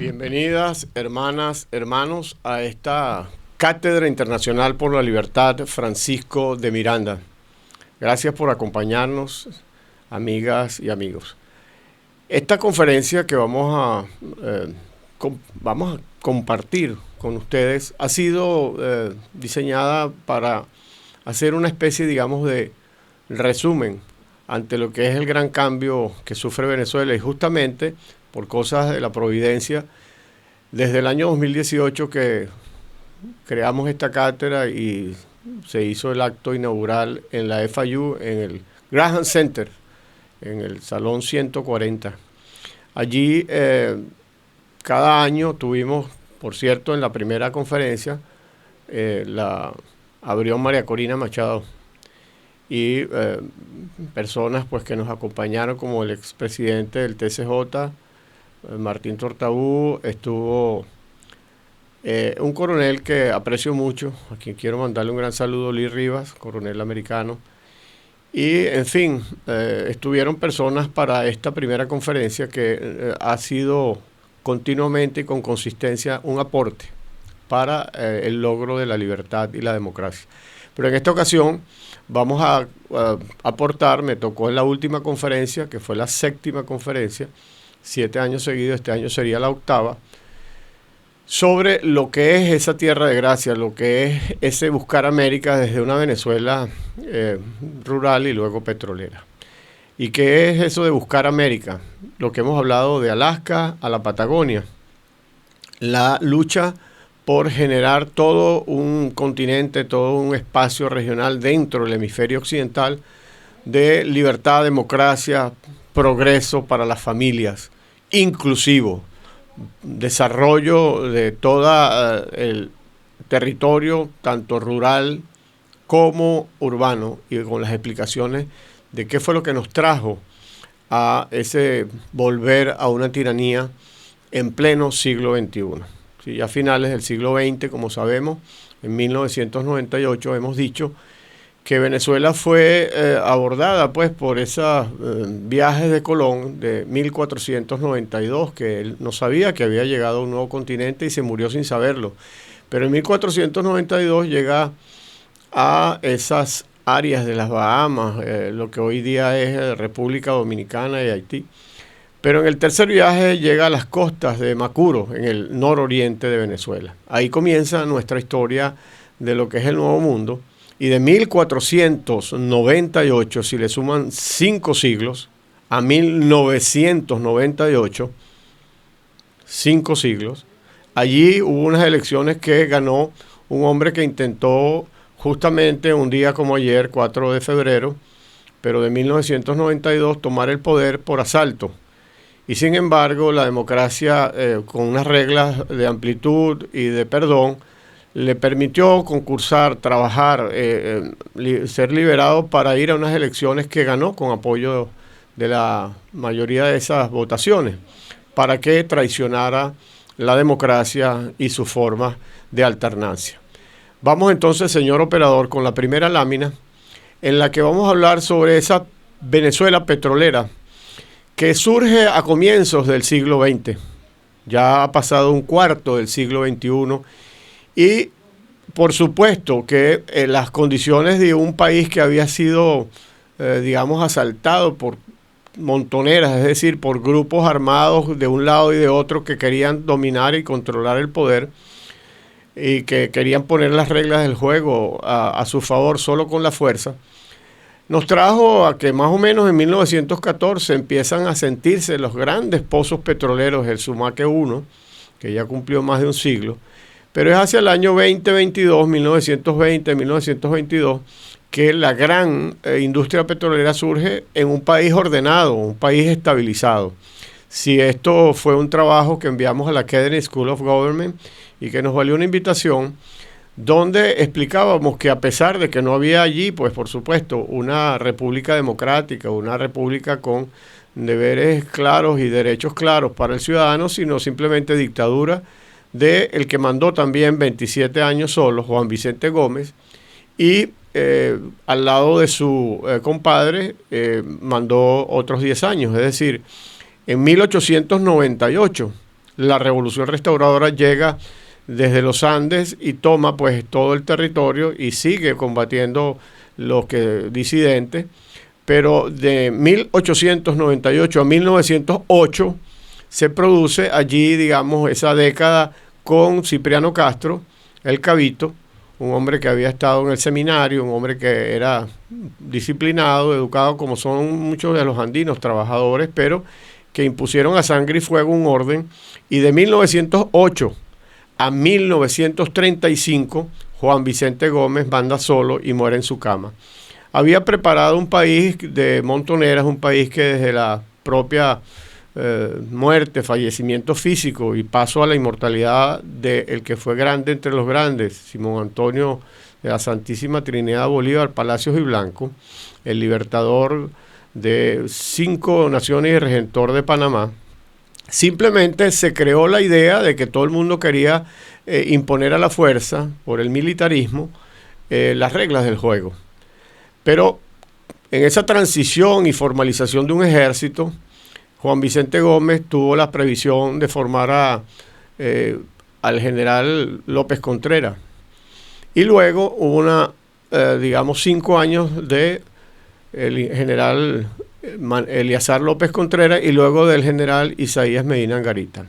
Bienvenidas, hermanas, hermanos, a esta Cátedra Internacional por la Libertad Francisco de Miranda. Gracias por acompañarnos, amigas y amigos. Esta conferencia que vamos a compartir con ustedes ha sido diseñada para hacer una especie, digamos, de resumen ante lo que es el gran cambio que sufre Venezuela, y justamente por cosas de la providencia, desde el año 2018 que creamos esta cátedra y se hizo el acto inaugural en la FIU, en el Graham Center, en el Salón 140. Allí cada año tuvimos, por cierto, en la primera conferencia, la abrió María Corina Machado, y personas pues que nos acompañaron, como el expresidente del TCJ, Martín Tortabú, estuvo un coronel que aprecio mucho, a quien quiero mandarle un gran saludo, Lee Rivas, coronel americano, y en fin, estuvieron personas para esta primera conferencia que ha sido continuamente y con consistencia un aporte para el logro de la libertad y la democracia. Pero en esta ocasión vamos a aportar, me tocó en la última conferencia, que fue la 7ª conferencia, 7 años seguidos, este año sería la 8ª, sobre lo que es esa tierra de gracia, lo que es ese buscar América desde una Venezuela rural y luego petrolera. ¿Y qué es eso de buscar América? Lo que hemos hablado de Alaska a la Patagonia, la lucha por generar todo un continente, todo un espacio regional dentro del hemisferio occidental de libertad, democracia, progreso para las familias, inclusivo, desarrollo de todo el territorio, tanto rural como urbano, y con las explicaciones de qué fue lo que nos trajo a ese volver a una tiranía en pleno siglo XXI. Sí, ya a finales del siglo XX, como sabemos, en 1998 hemos dicho que Venezuela fue abordada pues por esos viajes de Colón de 1492, que él no sabía que había llegado a un nuevo continente y se murió sin saberlo. Pero en 1492 llega a esas áreas de las Bahamas, lo que hoy día es República Dominicana y Haití. Pero en el tercer viaje llega a las costas de Macuro, en el nororiente de Venezuela. Ahí comienza nuestra historia de lo que es el Nuevo Mundo. Y de 1498, si le suman 5 siglos, a 1998, 5 siglos, allí hubo unas elecciones que ganó un hombre que intentó justamente un día como ayer, 4 de febrero, pero de 1992, tomar el poder por asalto. Y sin embargo, la democracia, con unas reglas de amplitud y de perdón, le permitió concursar, trabajar, ser liberado para ir a unas elecciones que ganó con apoyo de la mayoría de esas votaciones, para que traicionara la democracia y su forma de alternancia. Vamos entonces, señor operador, con la primera lámina, en la que vamos a hablar sobre esa Venezuela petrolera que surge a comienzos del siglo XX. Ya ha pasado un cuarto del siglo XXI, y por supuesto que las condiciones de un país que había sido, digamos, asaltado por montoneras, es decir, por grupos armados de un lado y de otro que querían dominar y controlar el poder y que querían poner las reglas del juego a su favor solo con la fuerza, nos trajo a que más o menos en 1914 empiezan a sentirse los grandes pozos petroleros, el Sumaque 1, que ya cumplió más de un siglo, pero es hacia el año 2022, 1920, 1922, que la gran industria petrolera surge en un país ordenado, un país estabilizado. Si esto fue un trabajo que enviamos a la Kennedy School of Government y que nos valió una invitación, donde explicábamos que a pesar de que no había allí, pues por supuesto, una república democrática, una república con deberes claros y derechos claros para el ciudadano, sino simplemente dictadura del que mandó también 27 años solo, Juan Vicente Gómez, y al lado de su compadre mandó otros 10 años, es decir, en 1898 la revolución restauradora llega desde los Andes y toma pues todo el territorio y sigue combatiendo los disidentes, pero de 1898 a 1908 se produce allí, digamos, esa década con Cipriano Castro, el Cabito, un hombre que había estado en el seminario, un hombre que era disciplinado, educado, como son muchos de los andinos, trabajadores, pero que impusieron a sangre y fuego un orden. Y de 1908 a 1935, Juan Vicente Gómez manda solo y muere en su cama. Había preparado un país de montoneras, un país que desde la propia muerte, fallecimiento físico y paso a la inmortalidad del que fue grande entre los grandes, Simón Antonio de la Santísima Trinidad Bolívar Palacios y Blanco, el libertador de 5 naciones y regentor de Panamá, simplemente se creó la idea de que todo el mundo quería imponer a la fuerza, por el militarismo, las reglas del juego. Pero en esa transición y formalización de un ejército, Juan Vicente Gómez tuvo la previsión de formar al general López Contreras. Y luego hubo digamos, 5 años de el general Eleazar López Contreras y luego del general Isaías Medina Angarita.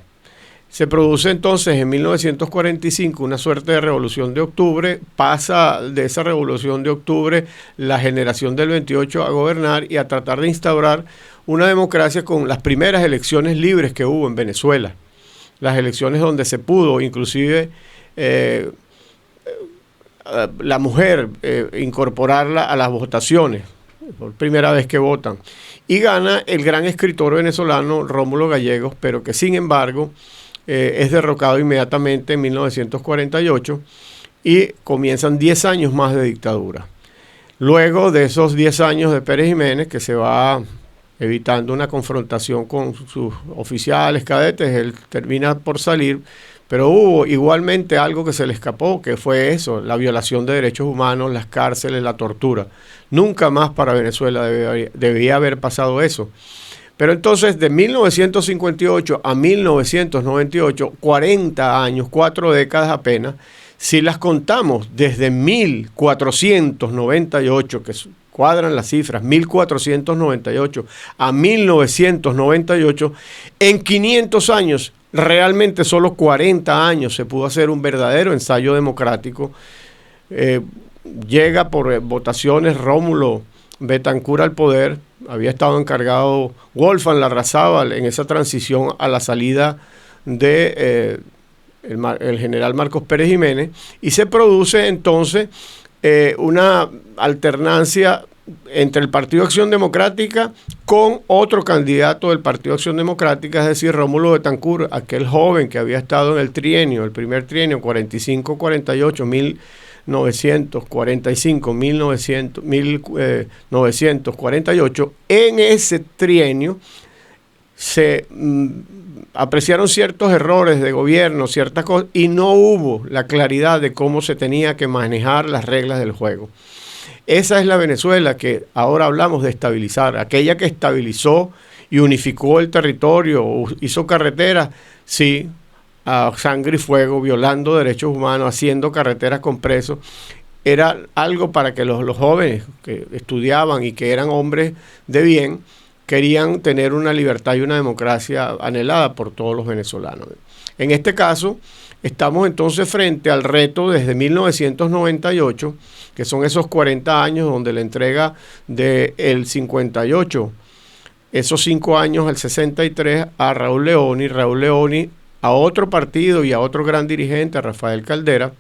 Se produce entonces en 1945 una suerte de revolución de octubre, pasa de esa revolución de octubre la generación del 28 a gobernar y a tratar de instaurar una democracia con las primeras elecciones libres que hubo en Venezuela, las elecciones donde se pudo inclusive la mujer incorporarla a las votaciones, por primera vez que votan, y gana el gran escritor venezolano Rómulo Gallegos, pero que sin embargo es derrocado inmediatamente en 1948 y comienzan 10 años más de dictadura. Luego de esos 10 años de Pérez Jiménez, que se va evitando una confrontación con sus oficiales, cadetes, él termina por salir, pero hubo igualmente algo que se le escapó, que fue eso, la violación de derechos humanos, las cárceles, la tortura. Nunca más para Venezuela debía haber pasado eso. Pero entonces, de 1958 a 1998, 40 años, 4 décadas apenas, si las contamos desde 1498, que cuadran las cifras, 1498 a 1998, en 500 años, realmente solo 40 años se pudo hacer un verdadero ensayo democrático. Llega por votaciones Rómulo Betancourt al poder, había estado encargado Wolfgang Larrazábal en esa transición a la salida de el general Marcos Pérez Jiménez, y se produce entonces una alternancia entre el Partido Acción Democrática con otro candidato del Partido Acción Democrática, es decir, Rómulo Betancourt, aquel joven que había estado en el primer trienio, 45-48, 1948, en ese trienio se apreciaron ciertos errores de gobierno, ciertas cosas, y no hubo la claridad de cómo se tenía que manejar las reglas del juego. Esa es la Venezuela que ahora hablamos de estabilizar, aquella que estabilizó y unificó el territorio, hizo carreteras, sí, a sangre y fuego, violando derechos humanos, haciendo carreteras con presos. Era algo para que los jóvenes que estudiaban y que eran hombres de bien, querían tener una libertad y una democracia anhelada por todos los venezolanos. En este caso, estamos entonces frente al reto desde 1998, que son esos 40 años donde la entrega del 58, esos 5 años al 63 a Raúl Leoni a otro partido y a otro gran dirigente, a Rafael Caldera,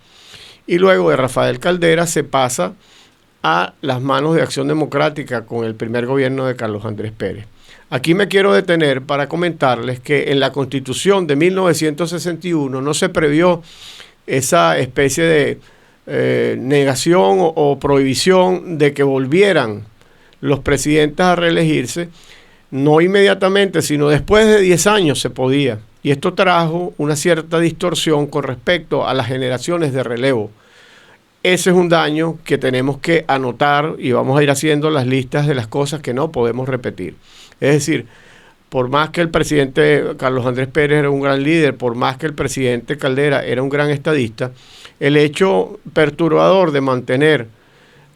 y luego de Rafael Caldera se pasa a las manos de Acción Democrática con el primer gobierno de Carlos Andrés Pérez. Aquí me quiero detener para comentarles que en la Constitución de 1961 no se previó esa especie de negación o prohibición de que volvieran los presidentes a reelegirse, no inmediatamente, sino después de 10 años se podía. Y esto trajo una cierta distorsión con respecto a las generaciones de relevo. Ese es un daño que tenemos que anotar y vamos a ir haciendo las listas de las cosas que no podemos repetir. Es decir, por más que el presidente Carlos Andrés Pérez era un gran líder, por más que el presidente Caldera era un gran estadista, el hecho perturbador de mantener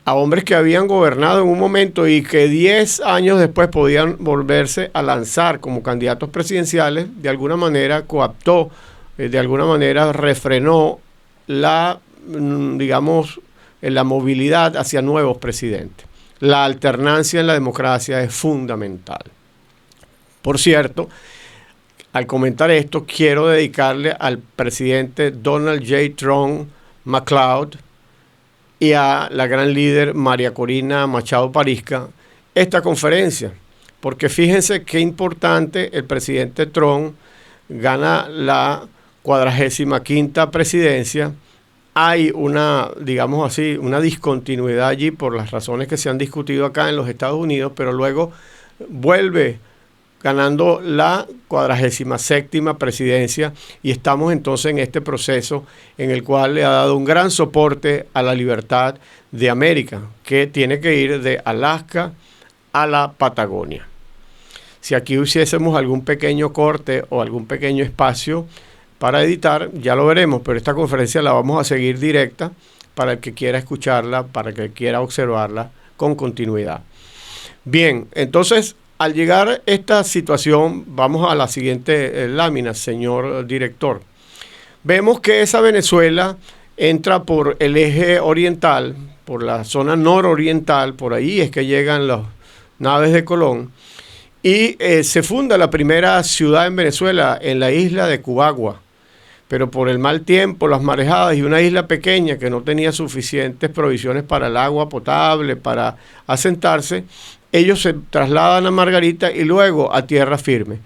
a hombres que habían gobernado en un momento y que 10 años después podían volverse a lanzar como candidatos presidenciales, de alguna manera coaptó, de alguna manera refrenó la, digamos, la movilidad hacia nuevos presidentes. La alternancia en la democracia es fundamental. Por cierto, al comentar esto, quiero dedicarle al presidente Donald J. Trump McLeod y a la gran líder María Corina Machado Parizca esta conferencia, porque fíjense qué importante. El presidente Trump gana la 45ª presidencia. Hay una, digamos así, una discontinuidad allí por las razones que se han discutido acá en los Estados Unidos, pero luego vuelve ganando la 47ª presidencia, y estamos entonces en este proceso en el cual le ha dado un gran soporte a la libertad de América, que tiene que ir de Alaska a la Patagonia. Si aquí hiciésemos algún pequeño corte o algún pequeño espacio para editar, ya lo veremos, pero esta conferencia la vamos a seguir directa para el que quiera escucharla, para el que quiera observarla con continuidad. Bien, entonces, al llegar a esta situación, vamos a la siguiente lámina, señor director. Vemos que esa Venezuela entra por el eje oriental, por la zona nororiental, por ahí es que llegan las naves de Colón, y se funda la primera ciudad en Venezuela, en la isla de Cubagua. Pero por el mal tiempo, las marejadas y una isla pequeña que no tenía suficientes provisiones para el agua potable, para asentarse, ellos se trasladan a Margarita y luego a tierra firme.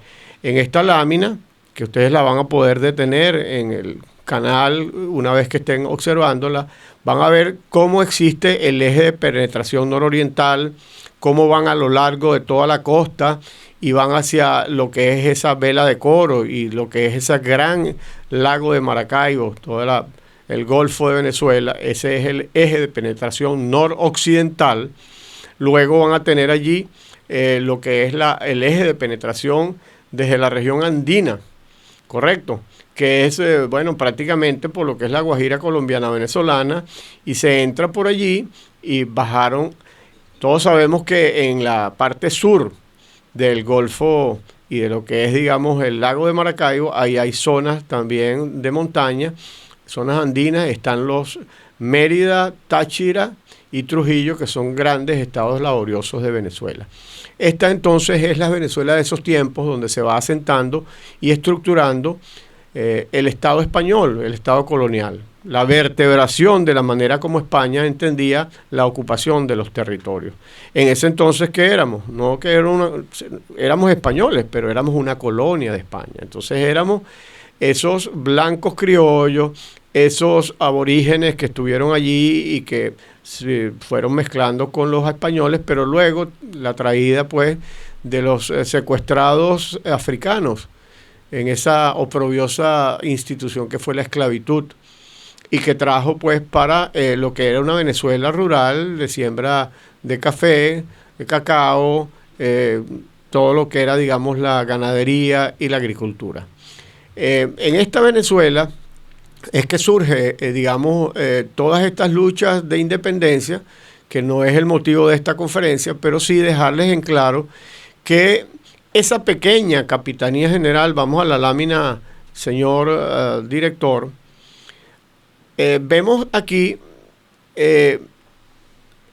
En esta lámina, que ustedes la van a poder detener en el canal una vez que estén observándola, van a ver cómo existe el eje de penetración nororiental, cómo van a lo largo de toda la costa y van hacia lo que es esa vela de Coro y lo que es ese gran lago de Maracaibo, todo el Golfo de Venezuela. Ese es el eje de penetración noroccidental. Luego van a tener allí lo que es el eje de penetración desde la región andina, ¿correcto? Que es, bueno, prácticamente por lo que es la Guajira colombiana venezolana, y se entra por allí y bajaron. Todos sabemos que en la parte sur del Golfo y de lo que es, digamos, el lago de Maracaibo, ahí hay zonas también de montaña, zonas andinas. Están los Mérida, Táchira y Trujillo, que son grandes estados laboriosos de Venezuela. Esta entonces es la Venezuela de esos tiempos, donde se va asentando y estructurando el Estado español, el Estado colonial, la vertebración de la manera como España entendía la ocupación de los territorios. En ese entonces, ¿qué éramos? No que éramos españoles, pero éramos una colonia de España. Entonces éramos esos blancos criollos, esos aborígenes que estuvieron allí y que se fueron mezclando con los españoles, pero luego la traída pues de los secuestrados africanos en esa oprobiosa institución que fue la esclavitud, y que trajo pues para lo que era una Venezuela rural de siembra de café, de cacao, todo lo que era, digamos, la ganadería y la agricultura. En esta Venezuela es que surge, digamos, todas estas luchas de independencia, que no es el motivo de esta conferencia, pero sí dejarles en claro que esa pequeña capitanía general, vamos a la lámina, señor director, vemos aquí en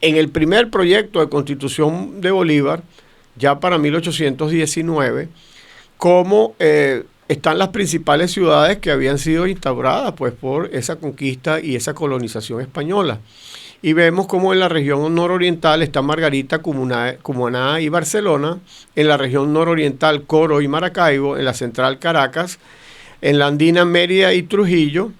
el primer proyecto de Constitución de Bolívar, ya para 1819, cómo están las principales ciudades que habían sido instauradas pues, por esa conquista y esa colonización española. Y vemos cómo en la región nororiental está Margarita, Cumaná y Barcelona, en la región nororiental Coro y Maracaibo, en la central Caracas, en la andina Mérida y Trujillo,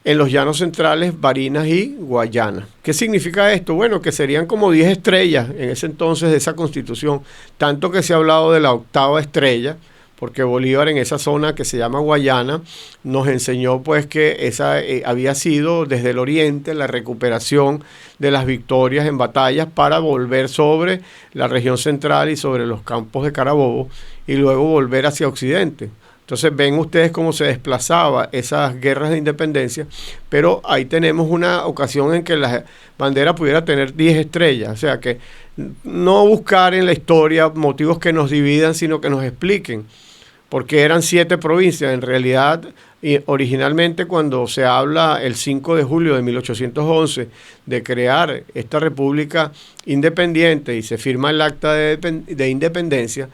en los llanos centrales Barinas y Guayana. ¿Qué significa esto? Bueno, que serían como 10 estrellas en ese entonces de esa constitución, tanto que se ha hablado de la 8ª estrella, porque Bolívar en esa zona que se llama Guayana nos enseñó pues que esa había sido desde el oriente la recuperación de las victorias en batallas para volver sobre la región central y sobre los campos de Carabobo y luego volver hacia occidente. Entonces ven ustedes cómo se desplazaba esas guerras de independencia, pero ahí tenemos una ocasión en que la bandera pudiera tener 10 estrellas, o sea que no buscar en la historia motivos que nos dividan, sino que nos expliquen, porque eran 7 provincias. En realidad, originalmente cuando se habla el 5 de julio de 1811 de crear esta república independiente y se firma el acta de independencia,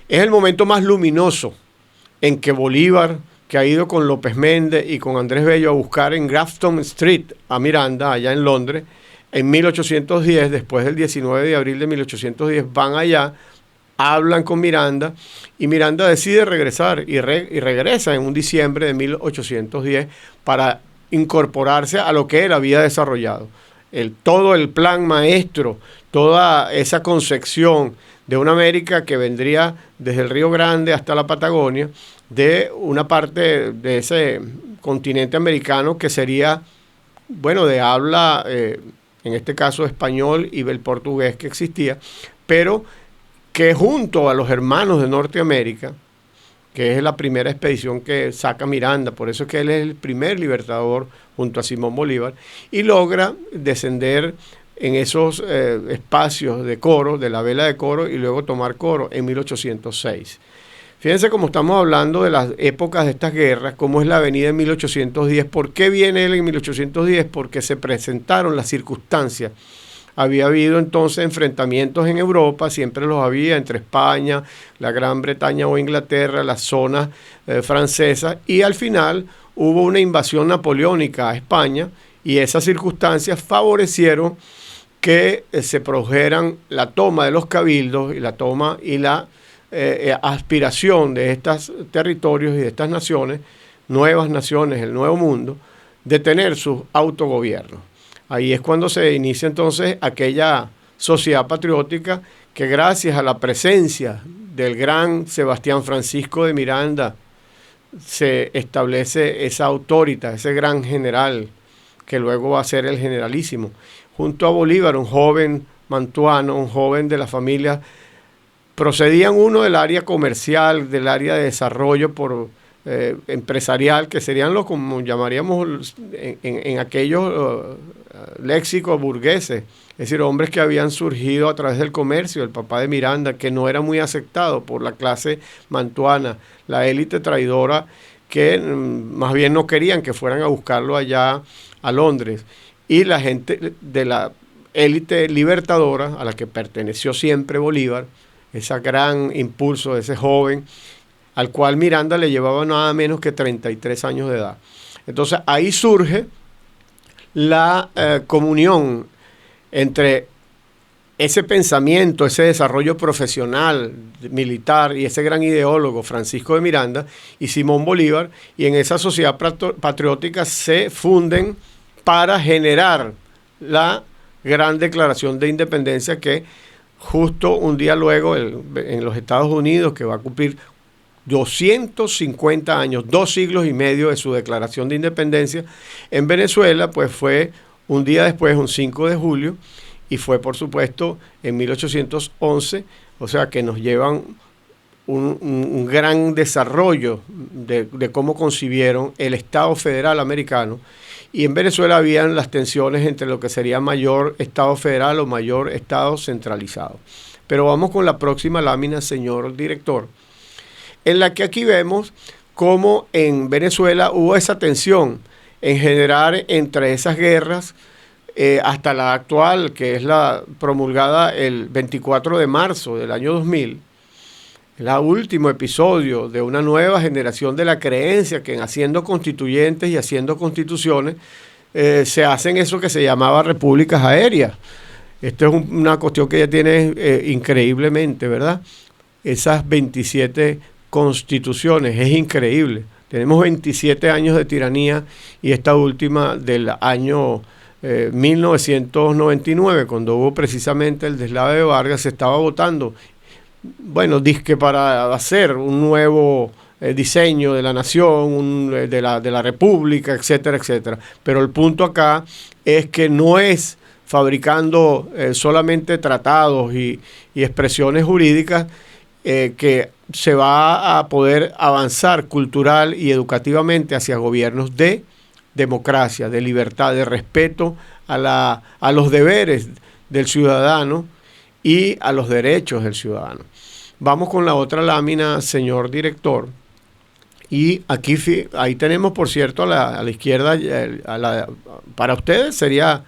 es el momento más luminoso en que Bolívar, que ha ido con López Méndez y con Andrés Bello a buscar en Grafton Street a Miranda, allá en Londres, en 1810, después del 19 de abril de 1810, van allá, hablan con Miranda y Miranda decide regresar y regresa en un diciembre de 1810 para incorporarse a lo que él había desarrollado. Todo el plan maestro, toda esa concepción de una América que vendría desde el Río Grande hasta la Patagonia, de una parte de ese continente americano que sería, bueno, de habla, en este caso español y el portugués que existía, pero que junto a los hermanos de Norteamérica, que es la primera expedición que saca Miranda, por eso es que él es el primer libertador junto a Simón Bolívar, y logra descender en esos espacios de Coro, de la vela de Coro, y luego tomar Coro en 1806. Fíjense cómo estamos hablando de las épocas de estas guerras, cómo es la avenida en 1810. ¿Por qué viene él en 1810? Porque se presentaron las circunstancias. Había habido entonces enfrentamientos en Europa, siempre los había entre España, la Gran Bretaña o Inglaterra, las zonas francesas, y al final hubo una invasión napoleónica a España y esas circunstancias favorecieron que se produjeran la toma de los cabildos y la toma y la aspiración de estos territorios y de estas naciones, nuevas naciones, el nuevo mundo, de tener su autogobierno. Ahí es cuando se inicia entonces aquella sociedad patriótica que gracias a la presencia del gran Sebastián Francisco de Miranda se establece esa autoridad, ese gran general que luego va a ser el generalísimo, junto a Bolívar, un joven mantuano, un joven de la familia. Procedían uno del área comercial, del área de desarrollo empresarial, que serían los, como llamaríamos en aquellos léxicos burgueses, es decir, hombres que habían surgido a través del comercio. El papá de Miranda, que no era muy aceptado por la clase mantuana, la élite traidora, que más bien no querían que fueran a buscarlo allá a Londres, y la gente de la élite libertadora a la que perteneció siempre Bolívar, ese gran impulso de ese joven, al cual Miranda le llevaba nada menos que 33 años de edad. Entonces ahí surge la comunión entre ese pensamiento, ese desarrollo profesional, militar, y ese gran ideólogo Francisco de Miranda y Simón Bolívar, y en esa sociedad patriótica se funden para generar la gran declaración de independencia que justo un día luego en los Estados Unidos, que va a cumplir 250 años, 2 siglos y medio de su declaración de independencia, en Venezuela pues fue un día después, un 5 de julio, y fue por supuesto en 1811, o sea que nos llevan un gran desarrollo de cómo concibieron el Estado federal americano. Y en Venezuela habían las tensiones entre lo que sería mayor Estado federal o mayor Estado centralizado. Pero vamos con la próxima lámina, señor director, en la que aquí vemos cómo en Venezuela hubo esa tensión en generar entre esas guerras hasta la actual, que es la promulgada el 24 de marzo del año 2000, el último episodio de una nueva generación de la creencia que en haciendo constituyentes y haciendo constituciones se hacen eso que se llamaba repúblicas aéreas. Esto es una cuestión que ya tiene increíblemente, ¿verdad? Esas 27 constituciones, es increíble. Tenemos 27 años de tiranía y esta última del año 1999, cuando hubo precisamente el deslave de Vargas, se estaba votando bueno, dizque para hacer un nuevo diseño de la nación, de la república, etcétera, etcétera. Pero el punto acá es que no es fabricando solamente tratados y expresiones jurídicas que se va a poder avanzar cultural y educativamente hacia gobiernos de democracia, de libertad, de respeto a los deberes del ciudadano y a los derechos del ciudadano. Vamos con la otra lámina, señor director. Y aquí ahí tenemos, por cierto, a la izquierda, para ustedes sería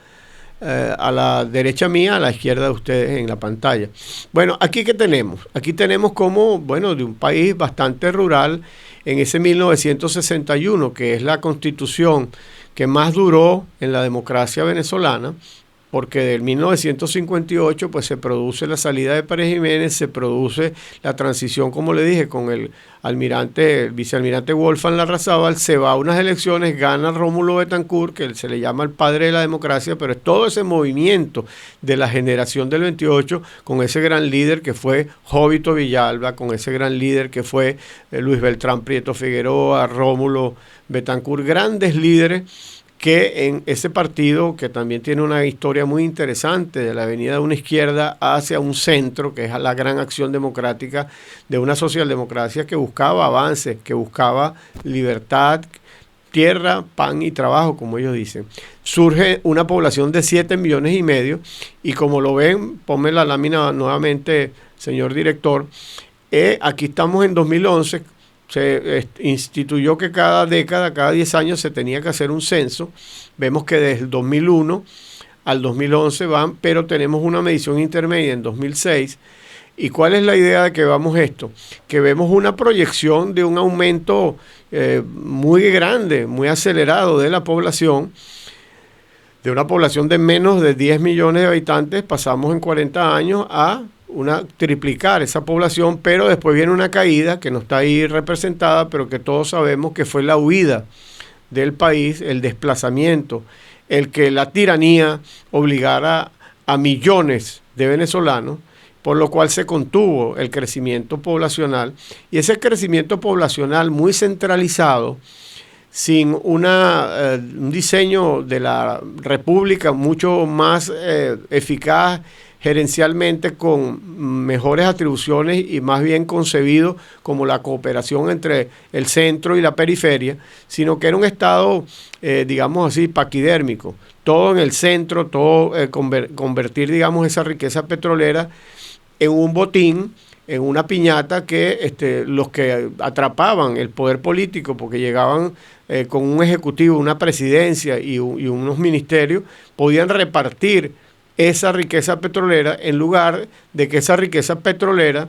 a la derecha mía, a la izquierda de ustedes en la pantalla. Bueno, aquí ¿qué tenemos? Aquí tenemos como, bueno, de un país bastante rural, en ese 1961, que es la constitución que más duró en la democracia venezolana, porque del 1958 pues se produce la salida de Pérez Jiménez, se produce la transición, como le dije, con el vicealmirante Wolfgang Larrazábal, se va a unas elecciones, gana Rómulo Betancourt, que se le llama el padre de la democracia, pero es todo ese movimiento de la generación del 28, con ese gran líder que fue Jovito Villalba, con ese gran líder que fue Luis Beltrán Prieto Figueroa, Rómulo Betancourt, grandes líderes que en ese partido, que también tiene una historia muy interesante, de la venida de una izquierda hacia un centro, que es la gran acción democrática de una socialdemocracia que buscaba avance, que buscaba libertad, tierra, pan y trabajo, como ellos dicen. Surge una población de 7,5 millones, y como lo ven, ponme la lámina nuevamente, señor director, aquí estamos en 2011, se instituyó que cada década, cada 10 años se tenía que hacer un censo. Vemos que desde el 2001 al 2011 van, pero tenemos una medición intermedia en 2006. ¿Y cuál es la idea de que vamos esto? Que vemos una proyección de un aumento muy grande, muy acelerado de la población. De una población de menos de 10 millones de habitantes, pasamos en 40 años a triplicar esa población, pero después viene una caída que no está ahí representada, pero que todos sabemos que fue la huida del país, el desplazamiento, el que la tiranía obligara a millones de venezolanos, por lo cual se contuvo el crecimiento poblacional, y ese crecimiento poblacional muy centralizado, sin un diseño de la república mucho más eficaz gerencialmente, con mejores atribuciones y más bien concebido como la cooperación entre el centro y la periferia, sino que era un estado, digamos así, paquidérmico, todo en el centro, todo convertir, digamos, esa riqueza petrolera en un botín, en una piñata que los que atrapaban el poder político, porque llegaban con un ejecutivo, una presidencia y unos ministerios, podían repartir esa riqueza petrolera, en lugar de que esa riqueza petrolera,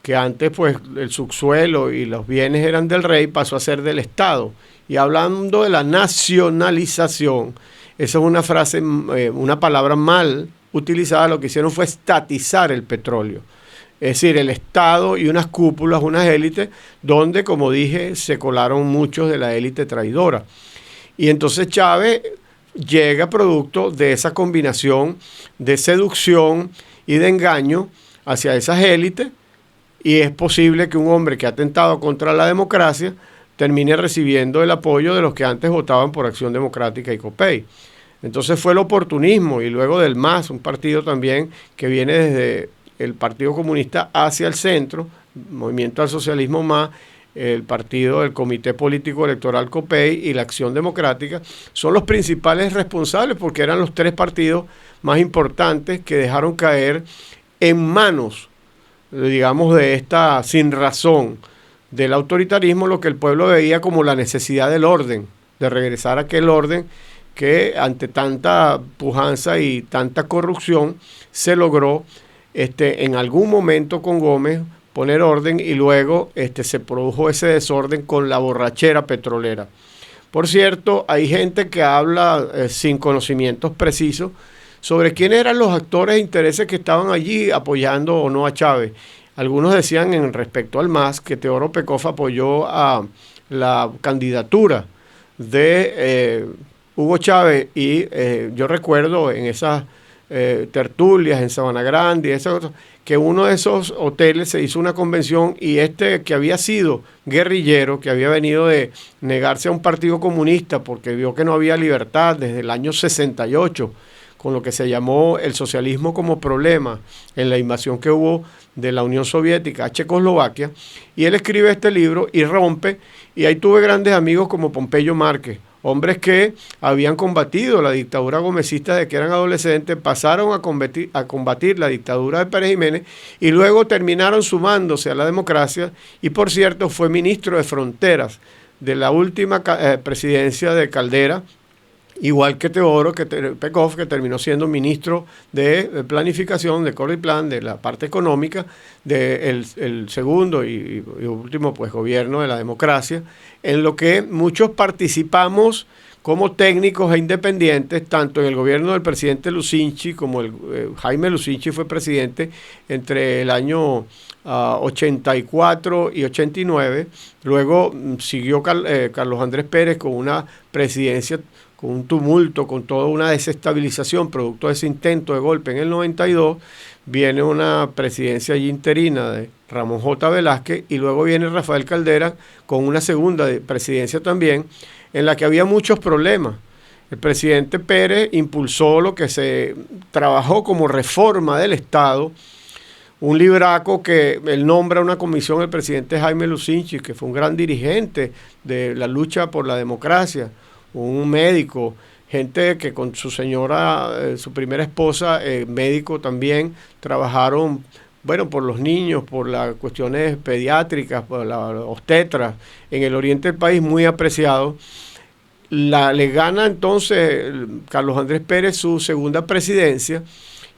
que antes pues el subsuelo y los bienes eran del rey, pasó a ser del Estado. Y hablando de la nacionalización, esa es una frase, una palabra mal utilizada, lo que hicieron fue estatizar el petróleo. Es decir, el Estado y unas cúpulas, unas élites, donde, como dije, se colaron muchos de la élite traidora. Y entonces Chávez llega producto de esa combinación de seducción y de engaño hacia esas élites, y es posible que un hombre que ha atentado contra la democracia termine recibiendo el apoyo de los que antes votaban por Acción Democrática y COPEI. Entonces fue el oportunismo, y luego del MAS, un partido también que viene desde el Partido Comunista hacia el centro, Movimiento al Socialismo MAS, el partido del Comité Político Electoral COPEI y la Acción Democrática, son los principales responsables, porque eran los tres partidos más importantes que dejaron caer en manos, digamos, de esta sinrazón del autoritarismo, lo que el pueblo veía como la necesidad del orden, de regresar a aquel orden que ante tanta pujanza y tanta corrupción se logró en algún momento con Gómez poner orden, y luego se produjo ese desorden con la borrachera petrolera. Por cierto, hay gente que habla sin conocimientos precisos sobre quiénes eran los actores e intereses que estaban allí apoyando o no a Chávez. Algunos decían, en respecto al MAS, que Teodoro Pecoff apoyó a la candidatura de Hugo Chávez, y yo recuerdo en esas tertulias en Sabana Grande, que uno de esos hoteles se hizo una convención y que había sido guerrillero, que había venido de negarse a un partido comunista porque vio que no había libertad desde el año 68, con lo que se llamó el socialismo como problema en la invasión que hubo de la Unión Soviética a Checoslovaquia, y él escribe este libro y rompe, y ahí tuve grandes amigos como Pompeyo Márquez, hombres que habían combatido la dictadura gomecista desde que eran adolescentes, pasaron a combatir la dictadura de Pérez Jiménez y luego terminaron sumándose a la democracia, y por cierto fue ministro de Fronteras de la última presidencia de Caldera, igual que Teodoro Pekov, que terminó siendo ministro de planificación, de Corriplan, de la parte económica, del el segundo y último pues, gobierno de la democracia, en lo que muchos participamos como técnicos e independientes, tanto en el gobierno del presidente Lucinchi, como Jaime Lucinchi fue presidente entre el año 84 y 89, luego siguió Carlos Andrés Pérez con una presidencia con un tumulto, con toda una desestabilización, producto de ese intento de golpe en el 92, viene una presidencia interina de Ramón J. Velázquez, y luego viene Rafael Caldera con una segunda presidencia también, en la que había muchos problemas. El presidente Pérez impulsó lo que se trabajó como reforma del Estado, un libraco que él nombra una comisión el presidente Jaime Lucinchi, que fue un gran dirigente de la lucha por la democracia, un médico, gente que con su señora, su primera esposa, médico también, trabajaron, bueno, por los niños, por las cuestiones pediátricas, por la obstetras, en el oriente del país, muy apreciado. Le gana entonces Carlos Andrés Pérez su segunda presidencia,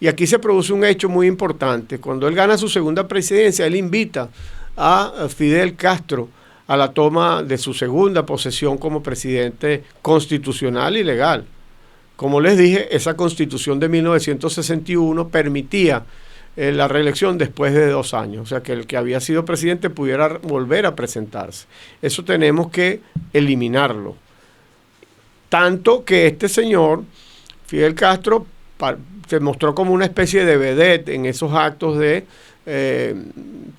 y aquí se produce un hecho muy importante. Cuando él gana su segunda presidencia, él invita a Fidel Castro a la toma de su segunda posesión como presidente constitucional y legal. Como les dije, esa constitución de 1961 permitía la reelección después de 2 años, o sea que el que había sido presidente pudiera volver a presentarse. Eso tenemos que eliminarlo. Tanto que este señor, Fidel Castro, se mostró como una especie de vedette en esos actos de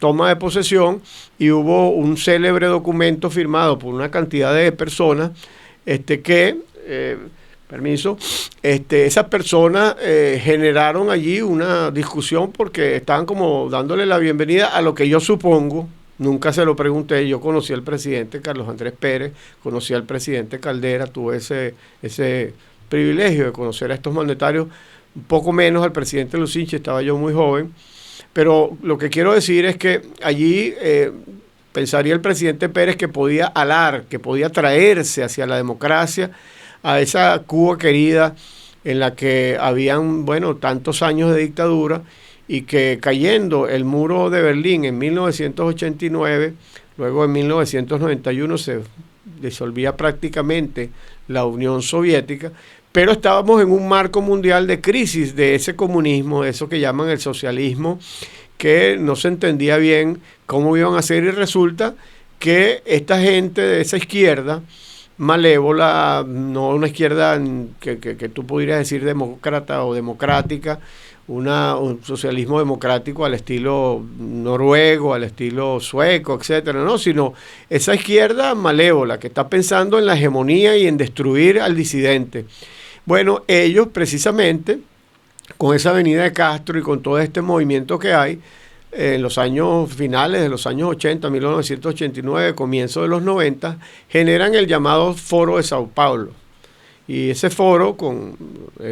toma de posesión, y hubo un célebre documento firmado por una cantidad de personas esas personas generaron allí una discusión porque estaban como dándole la bienvenida a lo que yo supongo, nunca se lo pregunté, yo conocí al presidente Carlos Andrés Pérez, conocí al presidente Caldera, tuve ese privilegio de conocer a estos mandatarios, un poco menos al presidente Lucinchi, estaba yo muy joven. Pero lo que quiero decir es que allí pensaría el presidente Pérez que podía alar, que podía traerse hacia la democracia, a esa Cuba querida en la que habían, bueno, tantos años de dictadura, y que cayendo el muro de Berlín en 1989, luego en 1991 se disolvía prácticamente la Unión Soviética, pero estábamos en un marco mundial de crisis de ese comunismo, de eso que llaman el socialismo, que no se entendía bien cómo iban a hacer, y resulta que esta gente de esa izquierda malévola, no una izquierda que tú pudieras decir demócrata o democrática, un socialismo democrático al estilo noruego, al estilo sueco, etcétera, no, sino esa izquierda malévola que está pensando en la hegemonía y en destruir al disidente. Bueno, ellos precisamente, con esa venida de Castro y con todo este movimiento que hay, en los años finales de los años 80, 1989, comienzo de los 90, generan el llamado Foro de Sao Paulo. Y ese foro, con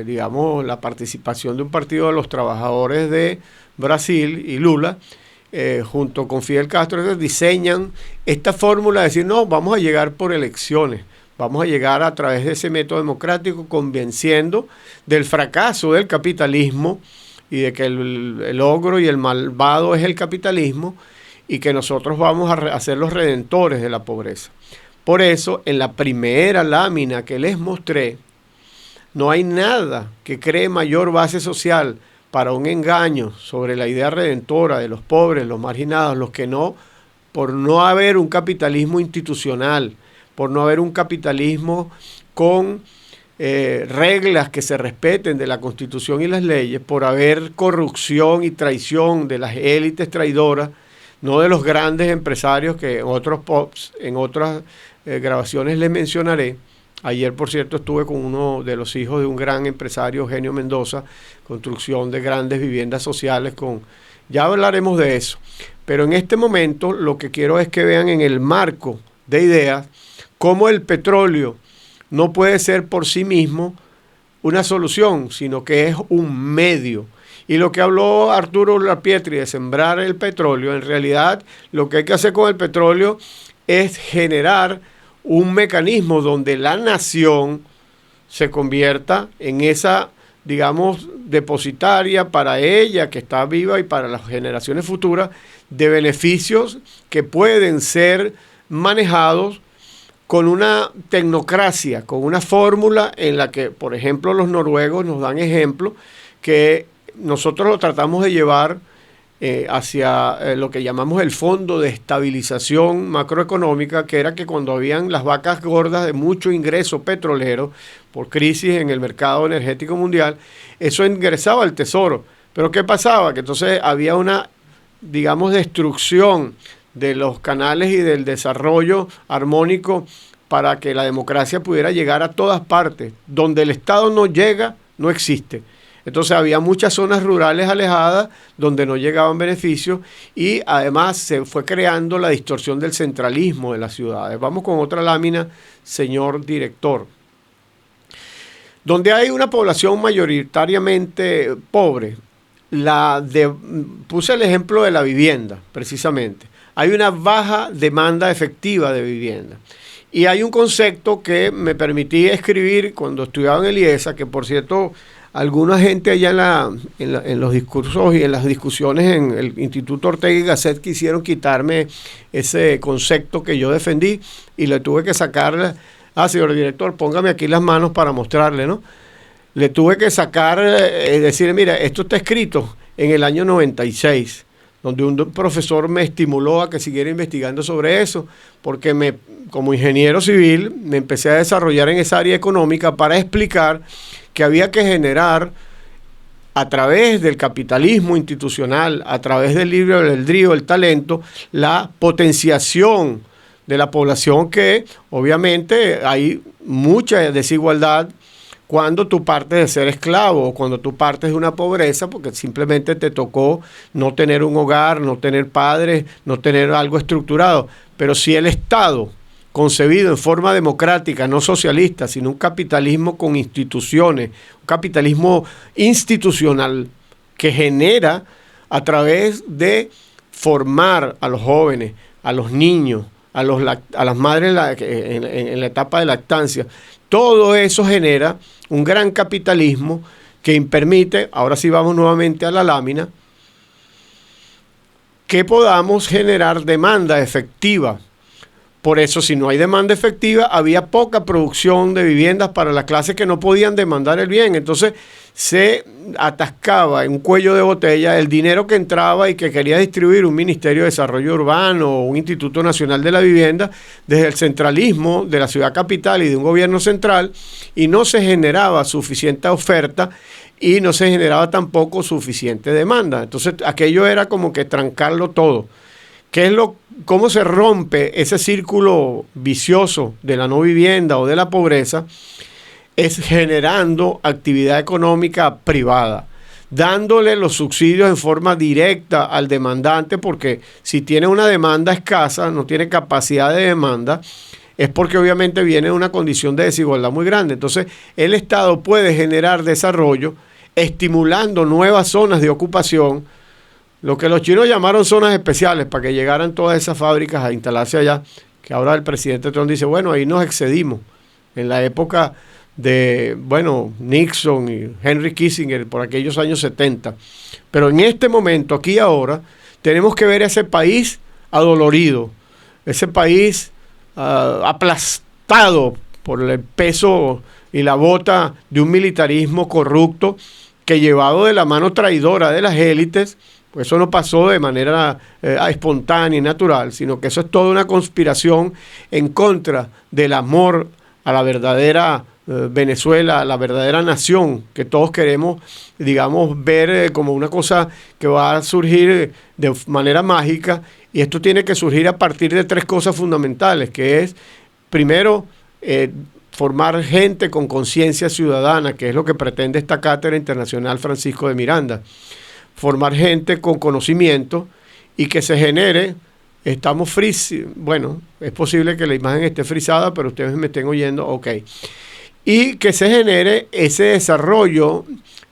digamos la participación de un partido de los trabajadores de Brasil y Lula, junto con Fidel Castro, diseñan esta fórmula de decir, no, vamos a llegar por elecciones. Vamos a llegar a través de ese método democrático, convenciendo del fracaso del capitalismo y de que el ogro y el malvado es el capitalismo, y que nosotros vamos a ser los redentores de la pobreza. Por eso, en la primera lámina que les mostré, no hay nada que cree mayor base social para un engaño sobre la idea redentora de los pobres, los marginados, los que no, por no haber un capitalismo institucional, por no haber un capitalismo con reglas que se respeten de la Constitución y las leyes, por haber corrupción y traición de las élites traidoras, no de los grandes empresarios que en otras grabaciones les mencionaré. Ayer, por cierto, estuve con uno de los hijos de un gran empresario, Eugenio Mendoza, construcción de grandes viviendas sociales. Ya hablaremos de eso. Pero en este momento lo que quiero es que vean en el marco de ideas cómo el petróleo no puede ser por sí mismo una solución, sino que es un medio. Y lo que habló Arturo Lapietri de sembrar el petróleo, en realidad lo que hay que hacer con el petróleo es generar un mecanismo donde la nación se convierta en esa, digamos, depositaria para ella que está viva y para las generaciones futuras de beneficios que pueden ser manejados con una tecnocracia, con una fórmula en la que, por ejemplo, los noruegos nos dan ejemplo que nosotros lo tratamos de llevar hacia lo que llamamos el Fondo de Estabilización Macroeconómica, que era que cuando habían las vacas gordas de mucho ingreso petrolero por crisis en el mercado energético mundial, eso ingresaba al Tesoro. Pero ¿qué pasaba? Que entonces había una, digamos, destrucción de los canales y del desarrollo armónico para que la democracia pudiera llegar a todas partes. Donde el Estado no llega, no existe. Entonces había muchas zonas rurales alejadas donde no llegaban beneficios y además se fue creando la distorsión del centralismo de las ciudades. Vamos con otra lámina, señor director. Donde hay una población mayoritariamente pobre, puse el ejemplo de la vivienda, precisamente. Hay una baja demanda efectiva de vivienda. Y hay un concepto que me permití escribir cuando estudiaba en el IESA, que por cierto, alguna gente allá en los discursos y en las discusiones en el Instituto Ortega y Gasset quisieron quitarme ese concepto que yo defendí y le tuve que sacar, señor director, póngame aquí las manos para mostrarle, ¿no? Le tuve que sacar, decir, mira, esto está escrito en el año 96, donde un profesor me estimuló a que siguiera investigando sobre eso, porque como ingeniero civil me empecé a desarrollar en esa área económica para explicar que había que generar a través del capitalismo institucional, a través del libre albedrío, el talento, la potenciación de la población, que obviamente hay mucha desigualdad cuando tú partes de ser esclavo o cuando tú partes de una pobreza porque simplemente te tocó no tener un hogar, no tener padres, no tener algo estructurado. Pero si el Estado, concebido en forma democrática, no socialista, sino un capitalismo con instituciones, un capitalismo institucional que genera a través de formar a los jóvenes, a los niños, a las madres en la etapa de lactancia, todo eso genera un gran capitalismo que permite, ahora sí vamos nuevamente a la lámina, que podamos generar demanda efectiva. Por eso, si no hay demanda efectiva, había poca producción de viviendas para las clases que no podían demandar el bien. Entonces, se atascaba en un cuello de botella el dinero que entraba y que quería distribuir un Ministerio de Desarrollo Urbano o un Instituto Nacional de la Vivienda desde el centralismo de la ciudad capital y de un gobierno central, y no se generaba suficiente oferta y no se generaba tampoco suficiente demanda. Entonces, aquello era como que trancarlo todo. ¿Cómo se rompe ese círculo vicioso de la no vivienda o de la pobreza? Es generando actividad económica privada, dándole los subsidios en forma directa al demandante, porque si tiene una demanda escasa, no tiene capacidad de demanda, es porque obviamente viene de una condición de desigualdad muy grande. Entonces, el Estado puede generar desarrollo estimulando nuevas zonas de ocupación, lo que los chinos llamaron zonas especiales, para que llegaran todas esas fábricas a instalarse allá, que ahora el presidente Trump dice, bueno, ahí nos excedimos. En la época de, Nixon y Henry Kissinger, por aquellos años 70. Pero en este momento, aquí y ahora, tenemos que ver ese país adolorido, ese país aplastado por el peso y la bota de un militarismo corrupto que, llevado de la mano traidora de las élites, pues eso no pasó de manera espontánea y natural, sino que eso es toda una conspiración en contra del amor a la verdadera Venezuela, la verdadera nación que todos queremos, digamos, ver como una cosa que va a surgir de manera mágica, y esto tiene que surgir a partir de 3 cosas fundamentales, que es, primero, formar gente con conciencia ciudadana, que es lo que pretende esta Cátedra Internacional Francisco de Miranda, formar gente con conocimiento y que se genere. Estamos bueno, es posible que la imagen esté frisada, pero ustedes me estén oyendo, ok. Y que se genere ese desarrollo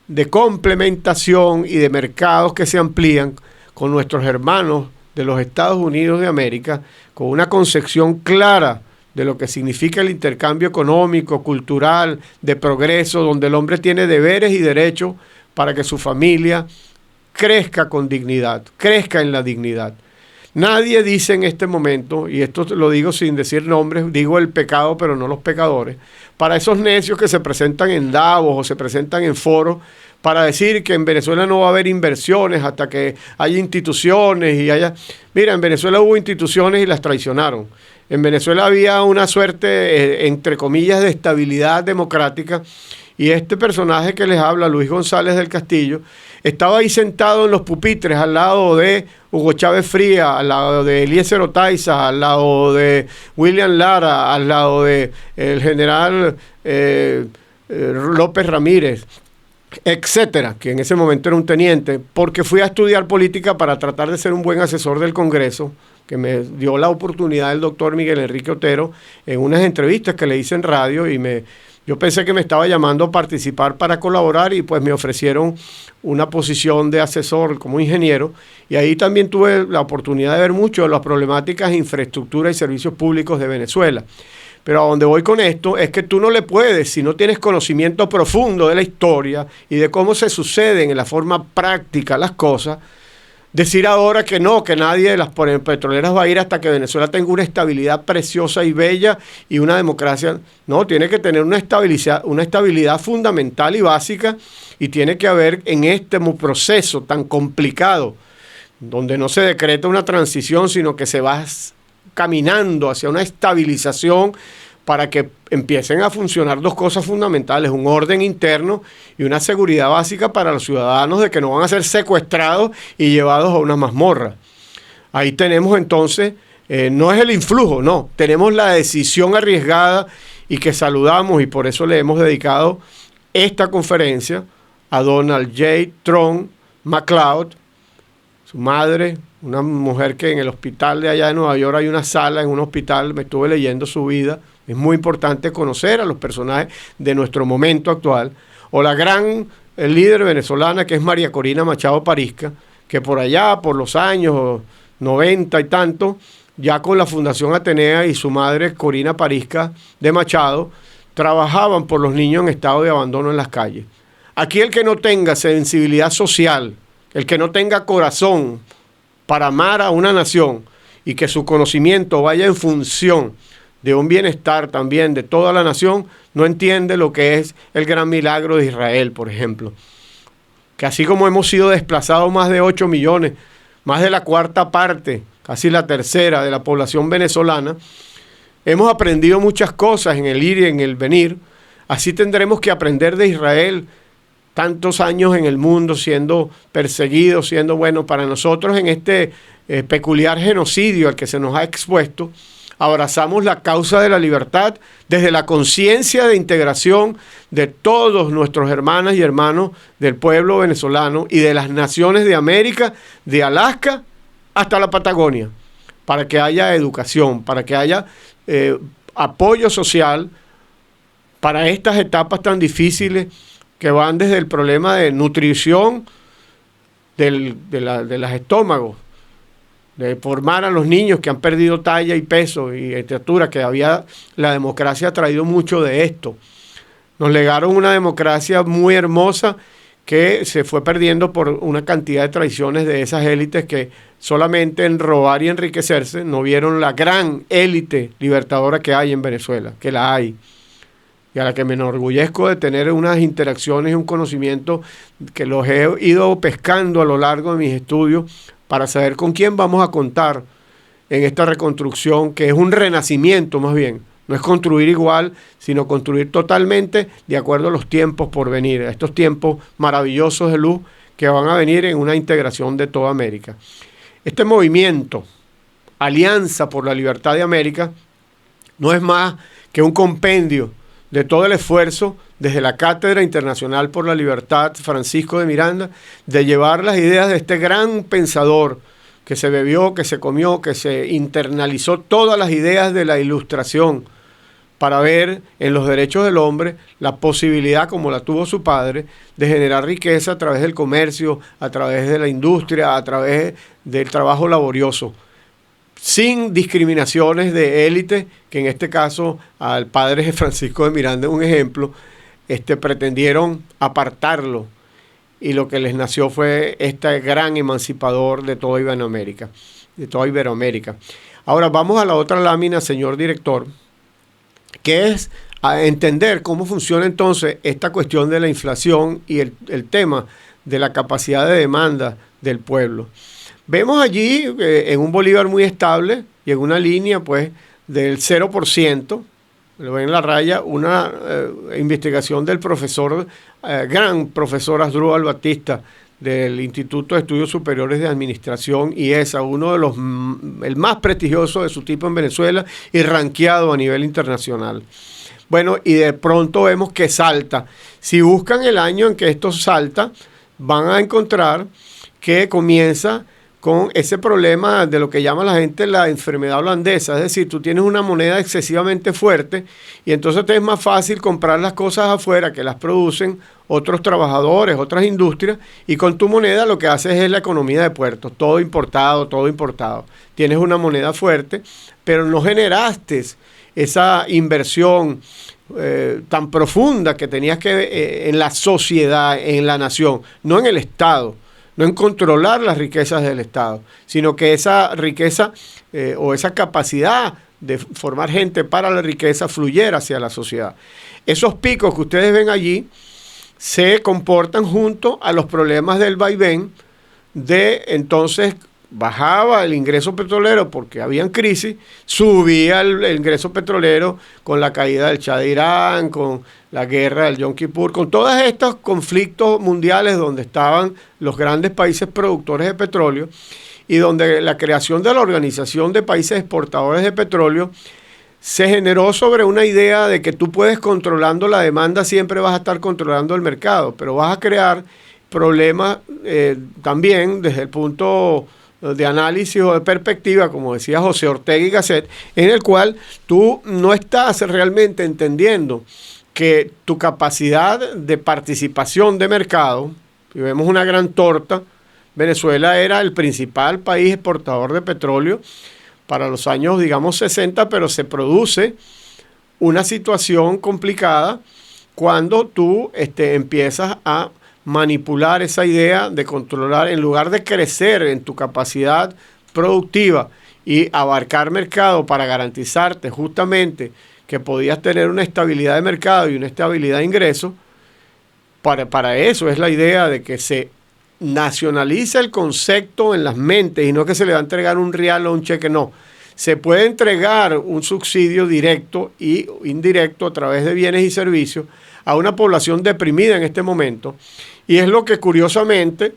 de complementación y de mercados que se amplían con nuestros hermanos de los Estados Unidos de América, con una concepción clara de lo que significa el intercambio económico, cultural, de progreso, donde el hombre tiene deberes y derechos para que su familia crezca con dignidad, crezca en la dignidad. Nadie dice en este momento, y esto lo digo sin decir nombres, digo el pecado pero no los pecadores, para esos necios que se presentan en Davos o se presentan en foros para decir que en Venezuela no va a haber inversiones hasta que haya instituciones y haya... Mira, en Venezuela hubo instituciones y las traicionaron. En Venezuela había una suerte, entre comillas, de estabilidad democrática, y este personaje que les habla, Luis González del Castillo, estaba ahí sentado en los pupitres al lado de Hugo Chávez Frías, al lado de Eliezer Otaiza, al lado de William Lara, al lado de el general López Ramírez, etcétera, que en ese momento era un teniente, porque fui a estudiar política para tratar de ser un buen asesor del Congreso, que me dio la oportunidad el doctor Miguel Enrique Otero en unas entrevistas que le hice en radio, y yo pensé que me estaba llamando a participar para colaborar, y pues me ofrecieron una posición de asesor como ingeniero, y ahí también tuve la oportunidad de ver mucho de las problemáticas de infraestructura y servicios públicos de Venezuela. Pero a donde voy con esto es que tú no le puedes, si no tienes conocimiento profundo de la historia y de cómo se suceden en la forma práctica las cosas, decir ahora que no, que nadie de las petroleras va a ir hasta que Venezuela tenga una estabilidad preciosa y bella y una democracia. No, tiene que tener una estabilidad fundamental y básica, y tiene que haber en este proceso tan complicado, donde no se decreta una transición, sino que se va caminando hacia una estabilización para que empiecen a funcionar 2 cosas fundamentales: un orden interno y una seguridad básica para los ciudadanos, de que no van a ser secuestrados y llevados a una mazmorra. Ahí tenemos entonces, no es el influjo, no, tenemos la decisión arriesgada y que saludamos, y por eso le hemos dedicado esta conferencia a Donald J. Trump McCloud, su madre, una mujer que en el hospital de allá de Nueva York hay una sala en un hospital, me estuve leyendo su vida. Es muy importante conocer a los personajes de nuestro momento actual. O la gran líder venezolana, que es María Corina Machado Parizca, que por allá, por los años 90 y tanto, ya con la Fundación Atenea y su madre Corina Parizca de Machado, trabajaban por los niños en estado de abandono en las calles. Aquí el que no tenga sensibilidad social, el que no tenga corazón para amar a una nación, y que su conocimiento vaya en función de un bienestar también de toda la nación, no entiende lo que es el gran milagro de Israel, por ejemplo. Que así como hemos sido desplazados más de 8 millones, más de la 1/4 parte, casi la 1/3 de la población venezolana, hemos aprendido muchas cosas en el ir y en el venir. Así tendremos que aprender de Israel, tantos años en el mundo siendo perseguidos, siendo, bueno, para nosotros en este peculiar genocidio al que se nos ha expuesto, abrazamos la causa de la libertad desde la conciencia de integración de todos nuestros hermanas y hermanos del pueblo venezolano y de las naciones de América, de Alaska hasta la Patagonia, para que haya educación, para que haya apoyo social para estas etapas tan difíciles que van desde el problema de nutrición de los estómagos, de formar a los niños que han perdido talla y peso y estatura, que la democracia ha traído mucho de esto. Nos legaron una democracia muy hermosa que se fue perdiendo por una cantidad de traiciones de esas élites que solamente en robar y enriquecerse no vieron la gran élite libertadora que hay en Venezuela, que la hay, y a la que me enorgullezco de tener unas interacciones y un conocimiento que los he ido pescando a lo largo de mis estudios para saber con quién vamos a contar en esta reconstrucción, que es un renacimiento más bien, No es construir igual, sino construir totalmente de acuerdo a los tiempos por venir, a estos tiempos maravillosos de luz que van a venir en una integración de toda América. Este movimiento, Alianza por la Libertad de América, no es más que un compendio de todo el esfuerzo desde la Cátedra Internacional por la Libertad Francisco de Miranda, de llevar las ideas de este gran pensador que se bebió, que se comió, que se internalizó todas las ideas de la Ilustración para ver en los derechos del hombre la posibilidad, como la tuvo su padre, de generar riqueza a través del comercio, a través de la industria, a través del trabajo laborioso, sin discriminaciones de élite, que en este caso al padre Francisco de Miranda, un ejemplo, pretendieron apartarlo, y lo que les nació fue este gran emancipador de toda Iberoamérica, Ahora vamos a la otra lámina, señor director, que es a entender cómo funciona entonces esta cuestión de la inflación y el tema de la capacidad de demanda del pueblo. Vemos allí en un bolívar muy estable y en una línea pues del 0%, lo ven en la raya, una investigación del gran profesor Asdrúbal Batista del Instituto de Estudios Superiores de Administración, IESA, uno de el más prestigioso de su tipo en Venezuela y rankeado a nivel internacional. Bueno, y de pronto vemos que salta. Si buscan el año en que esto salta, van a encontrar que comienza con ese problema de lo que llama la gente la enfermedad holandesa, es decir, tú tienes una moneda excesivamente fuerte y entonces te es más fácil comprar las cosas afuera que las producen otros trabajadores, otras industrias, y con tu moneda lo que haces es la economía de puertos, todo importado. Tienes una moneda fuerte, pero no generaste esa inversión tan profunda que tenías que en la sociedad, en la nación, no en el Estado, no en controlar las riquezas del Estado, sino que esa riqueza o esa capacidad de formar gente para la riqueza fluyera hacia la sociedad. Esos picos que ustedes ven allí se comportan junto a los problemas del vaivén de entonces bajaba el ingreso petrolero porque habían crisis, subía el ingreso petrolero con la caída del Shah de Irán, con la guerra del Yom Kippur, con todos estos conflictos mundiales donde estaban los grandes países productores de petróleo y donde la creación de la Organización de Países Exportadores de Petróleo se generó sobre una idea de que tú puedes, controlando la demanda, siempre vas a estar controlando el mercado, pero vas a crear problemas también desde el punto de análisis o de perspectiva, como decía José Ortega y Gasset, en el cual tú no estás realmente entendiendo que tu capacidad de participación de mercado, y vemos una gran torta, Venezuela era el principal país exportador de petróleo para los años, digamos, 60, pero se produce una situación complicada cuando tú empiezas a manipular esa idea de controlar, en lugar de crecer en tu capacidad productiva y abarcar mercado para garantizarte justamente que podías tener una estabilidad de mercado y una estabilidad de ingresos. Para eso es la idea de que se nacionaliza el concepto en las mentes y no que se le va a entregar un real o un cheque, no. Se puede entregar un subsidio directo y indirecto a través de bienes y servicios a una población deprimida en este momento. Y es lo que curiosamente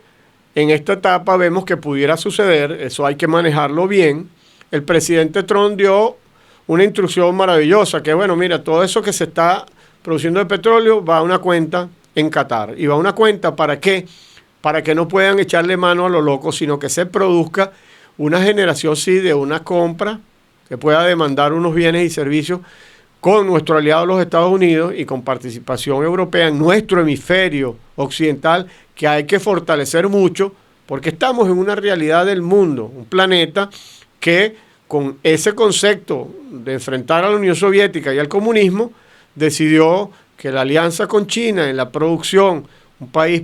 en esta etapa vemos que pudiera suceder, eso hay que manejarlo bien. El presidente Trump dio una instrucción maravillosa, que bueno, mira, todo eso que se está produciendo de petróleo va a una cuenta en Qatar. ¿Y va a una cuenta para qué? Para que no puedan echarle mano a lo loco, sino que se produzca una generación, sí, de una compra que pueda demandar unos bienes y servicios con nuestro aliado los Estados Unidos y con participación europea en nuestro hemisferio occidental, que hay que fortalecer mucho, porque estamos en una realidad del mundo, un planeta que con ese concepto de enfrentar a la Unión Soviética y al comunismo, decidió que la alianza con China en la producción, un país,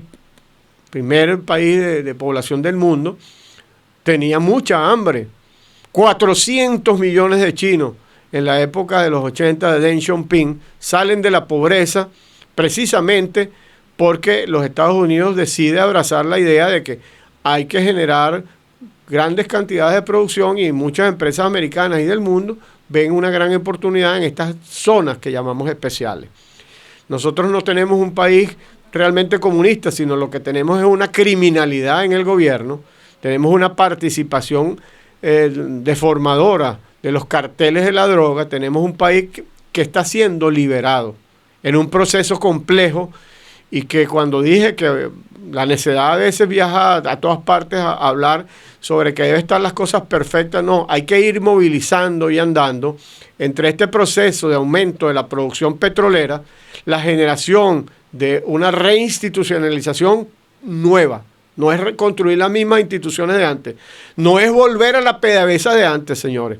primer país de población del mundo, tenía mucha hambre. 400 millones de chinos en la época de los 80 de Deng Xiaoping salen de la pobreza precisamente porque los Estados Unidos deciden abrazar la idea de que hay que generar grandes cantidades de producción y muchas empresas americanas y del mundo ven una gran oportunidad en estas zonas que llamamos especiales. Nosotros no tenemos un país realmente comunista, sino lo que tenemos es una criminalidad en el gobierno, tenemos una participación deformadora de los carteles de la droga, tenemos un país que está siendo liberado en un proceso complejo y que cuando dije que la necedad a veces viaja a todas partes a hablar sobre que deben estar las cosas perfectas, no, hay que ir movilizando y andando entre este proceso de aumento de la producción petrolera, la generación de una reinstitucionalización nueva. No es reconstruir las mismas instituciones de antes. No es volver a la PDVSA de antes, señores.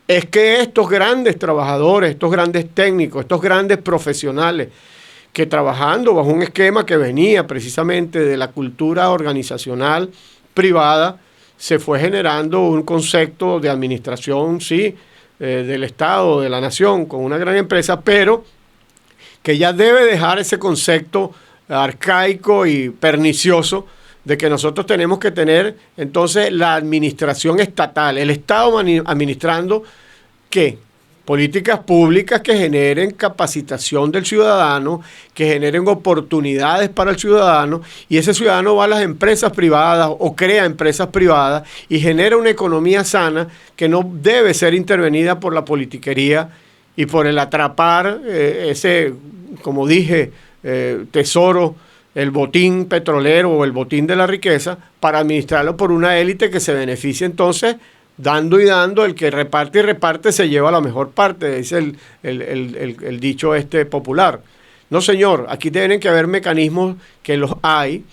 Es que estos grandes trabajadores, estos grandes técnicos, estos grandes profesionales que trabajando bajo un esquema que venía precisamente de la cultura organizacional privada, se fue generando un concepto de administración, sí, del Estado, de la nación, con una gran empresa, pero que ya debe dejar ese concepto arcaico y pernicioso de que nosotros tenemos que tener entonces la administración estatal, el Estado administrando ¿qué? Políticas públicas que generen capacitación del ciudadano, que generen oportunidades para el ciudadano, y ese ciudadano va a las empresas privadas o crea empresas privadas y genera una economía sana que no debe ser intervenida por la politiquería y por el atrapar ese, como dije, tesoro, el botín petrolero o el botín de la riqueza para administrarlo por una élite que se beneficia entonces dando y dando, el que reparte y reparte se lleva la mejor parte, es el dicho popular. No, señor, aquí tienen que haber mecanismos que los hay,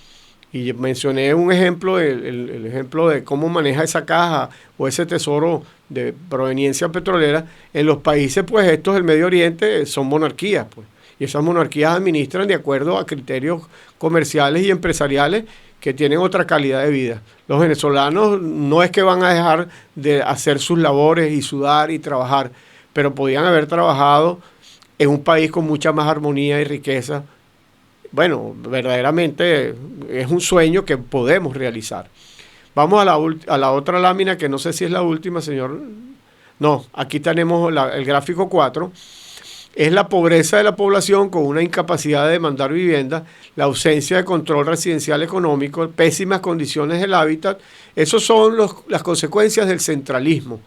y mencioné un ejemplo, el ejemplo de cómo maneja esa caja o ese tesoro de proveniencia petrolera. En los países, pues, estos del Medio Oriente son monarquías, pues, y esas monarquías administran de acuerdo a criterios comerciales y empresariales que tienen otra calidad de vida. Los venezolanos no es que van a dejar de hacer sus labores y sudar y trabajar, pero podían haber trabajado en un país con mucha más armonía y riqueza. Bueno, verdaderamente es un sueño que podemos realizar. Vamos a la otra lámina, que no sé si es la última, señor. No, aquí tenemos el gráfico 4. Es la pobreza de la población con una incapacidad de demandar vivienda, la ausencia de control residencial económico, pésimas condiciones del hábitat. Esas son las consecuencias del centralismo.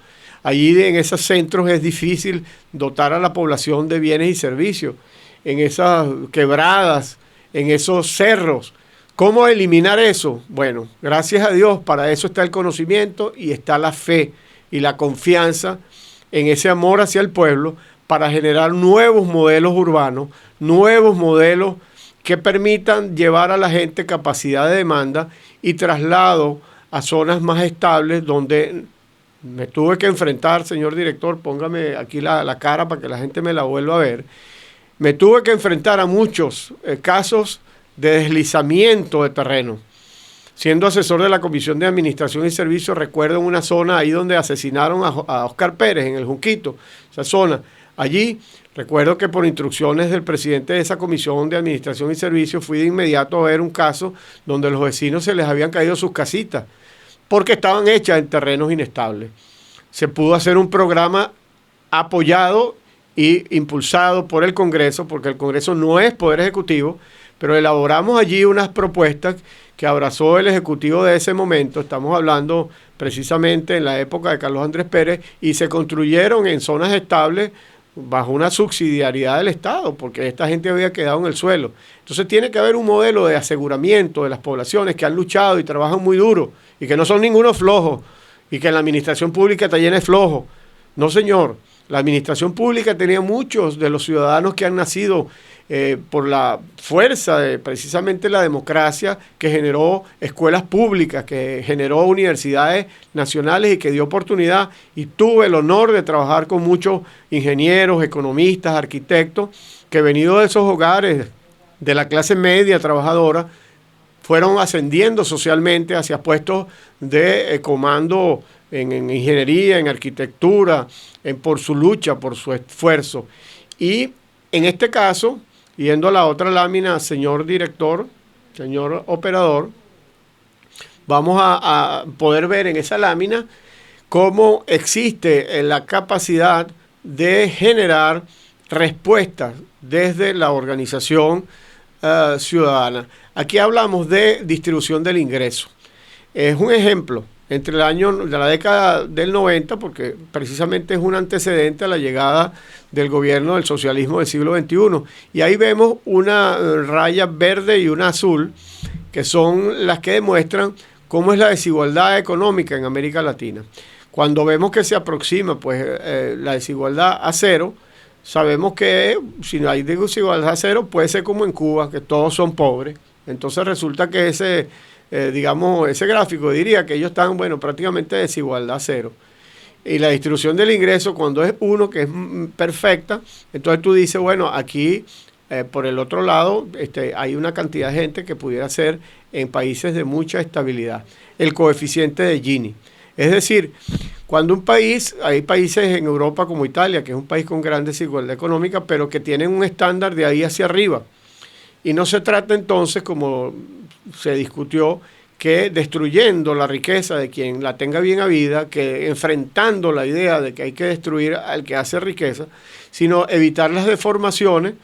Allí en esos centros es difícil dotar a la población de bienes y servicios, en esas quebradas, en esos cerros. ¿Cómo eliminar eso? Bueno, gracias a Dios, para eso está el conocimiento y está la fe y la confianza en ese amor hacia el pueblo, para generar nuevos modelos urbanos, nuevos modelos que permitan llevar a la gente capacidad de demanda y traslado a zonas más estables donde me tuve que enfrentar, señor director, póngame aquí la cara para que la gente me la vuelva a ver, me tuve que enfrentar a muchos casos de deslizamiento de terreno. Siendo asesor de la Comisión de Administración y Servicios, recuerdo una zona ahí donde asesinaron a Oscar Pérez, en el Junquito, esa zona. Allí, recuerdo que por instrucciones del presidente de esa Comisión de Administración y Servicios, fui de inmediato a ver un caso donde los vecinos se les habían caído sus casitas porque estaban hechas en terrenos inestables. Se pudo hacer un programa apoyado y impulsado por el Congreso, porque el Congreso no es Poder Ejecutivo, pero elaboramos allí unas propuestas que abrazó el Ejecutivo de ese momento. Estamos hablando precisamente en la época de Carlos Andrés Pérez, y se construyeron en zonas estables bajo una subsidiariedad del Estado, porque esta gente había quedado en el suelo. Entonces tiene que haber un modelo de aseguramiento de las poblaciones que han luchado y trabajan muy duro, y que no son ninguno flojos, y que la administración pública está llena de flojos. No, señor, la administración pública tenía muchos de los ciudadanos que han nacido por la fuerza de precisamente la democracia, que generó escuelas públicas, que generó universidades nacionales y que dio oportunidad, y tuve el honor de trabajar con muchos ingenieros, economistas, arquitectos, que venidos de esos hogares de la clase media trabajadora, fueron ascendiendo socialmente hacia puestos de comando en ingeniería, en arquitectura, por su lucha, por su esfuerzo. Y en este caso, yendo a la otra lámina, señor director, señor operador, vamos a poder ver en esa lámina cómo existe la capacidad de generar respuestas desde la organización ciudadana. Aquí hablamos de distribución del ingreso. Es un ejemplo entre el año de la década del 90, porque precisamente es un antecedente a la llegada del gobierno del socialismo del siglo XXI. Y ahí vemos una raya verde y una azul, que son las que demuestran cómo es la desigualdad económica en América Latina. Cuando vemos que se aproxima pues, la desigualdad a cero, sabemos que si no hay desigualdad a cero, puede ser como en Cuba, que todos son pobres. Entonces resulta que ese gráfico diría que ellos están, bueno, prácticamente desigualdad a cero. Y la distribución del ingreso, cuando es uno que es perfecta, entonces tú dices, bueno, aquí por el otro lado hay una cantidad de gente que pudiera ser en países de mucha estabilidad. El coeficiente de Gini. Es decir, cuando un país, hay países en Europa como Italia, que es un país con gran desigualdad económica, pero que tienen un estándar de ahí hacia arriba. Y no se trata entonces, como se discutió, que destruyendo la riqueza de quien la tenga bien habida, que enfrentando la idea de que hay que destruir al que hace riqueza, sino evitar las deformaciones.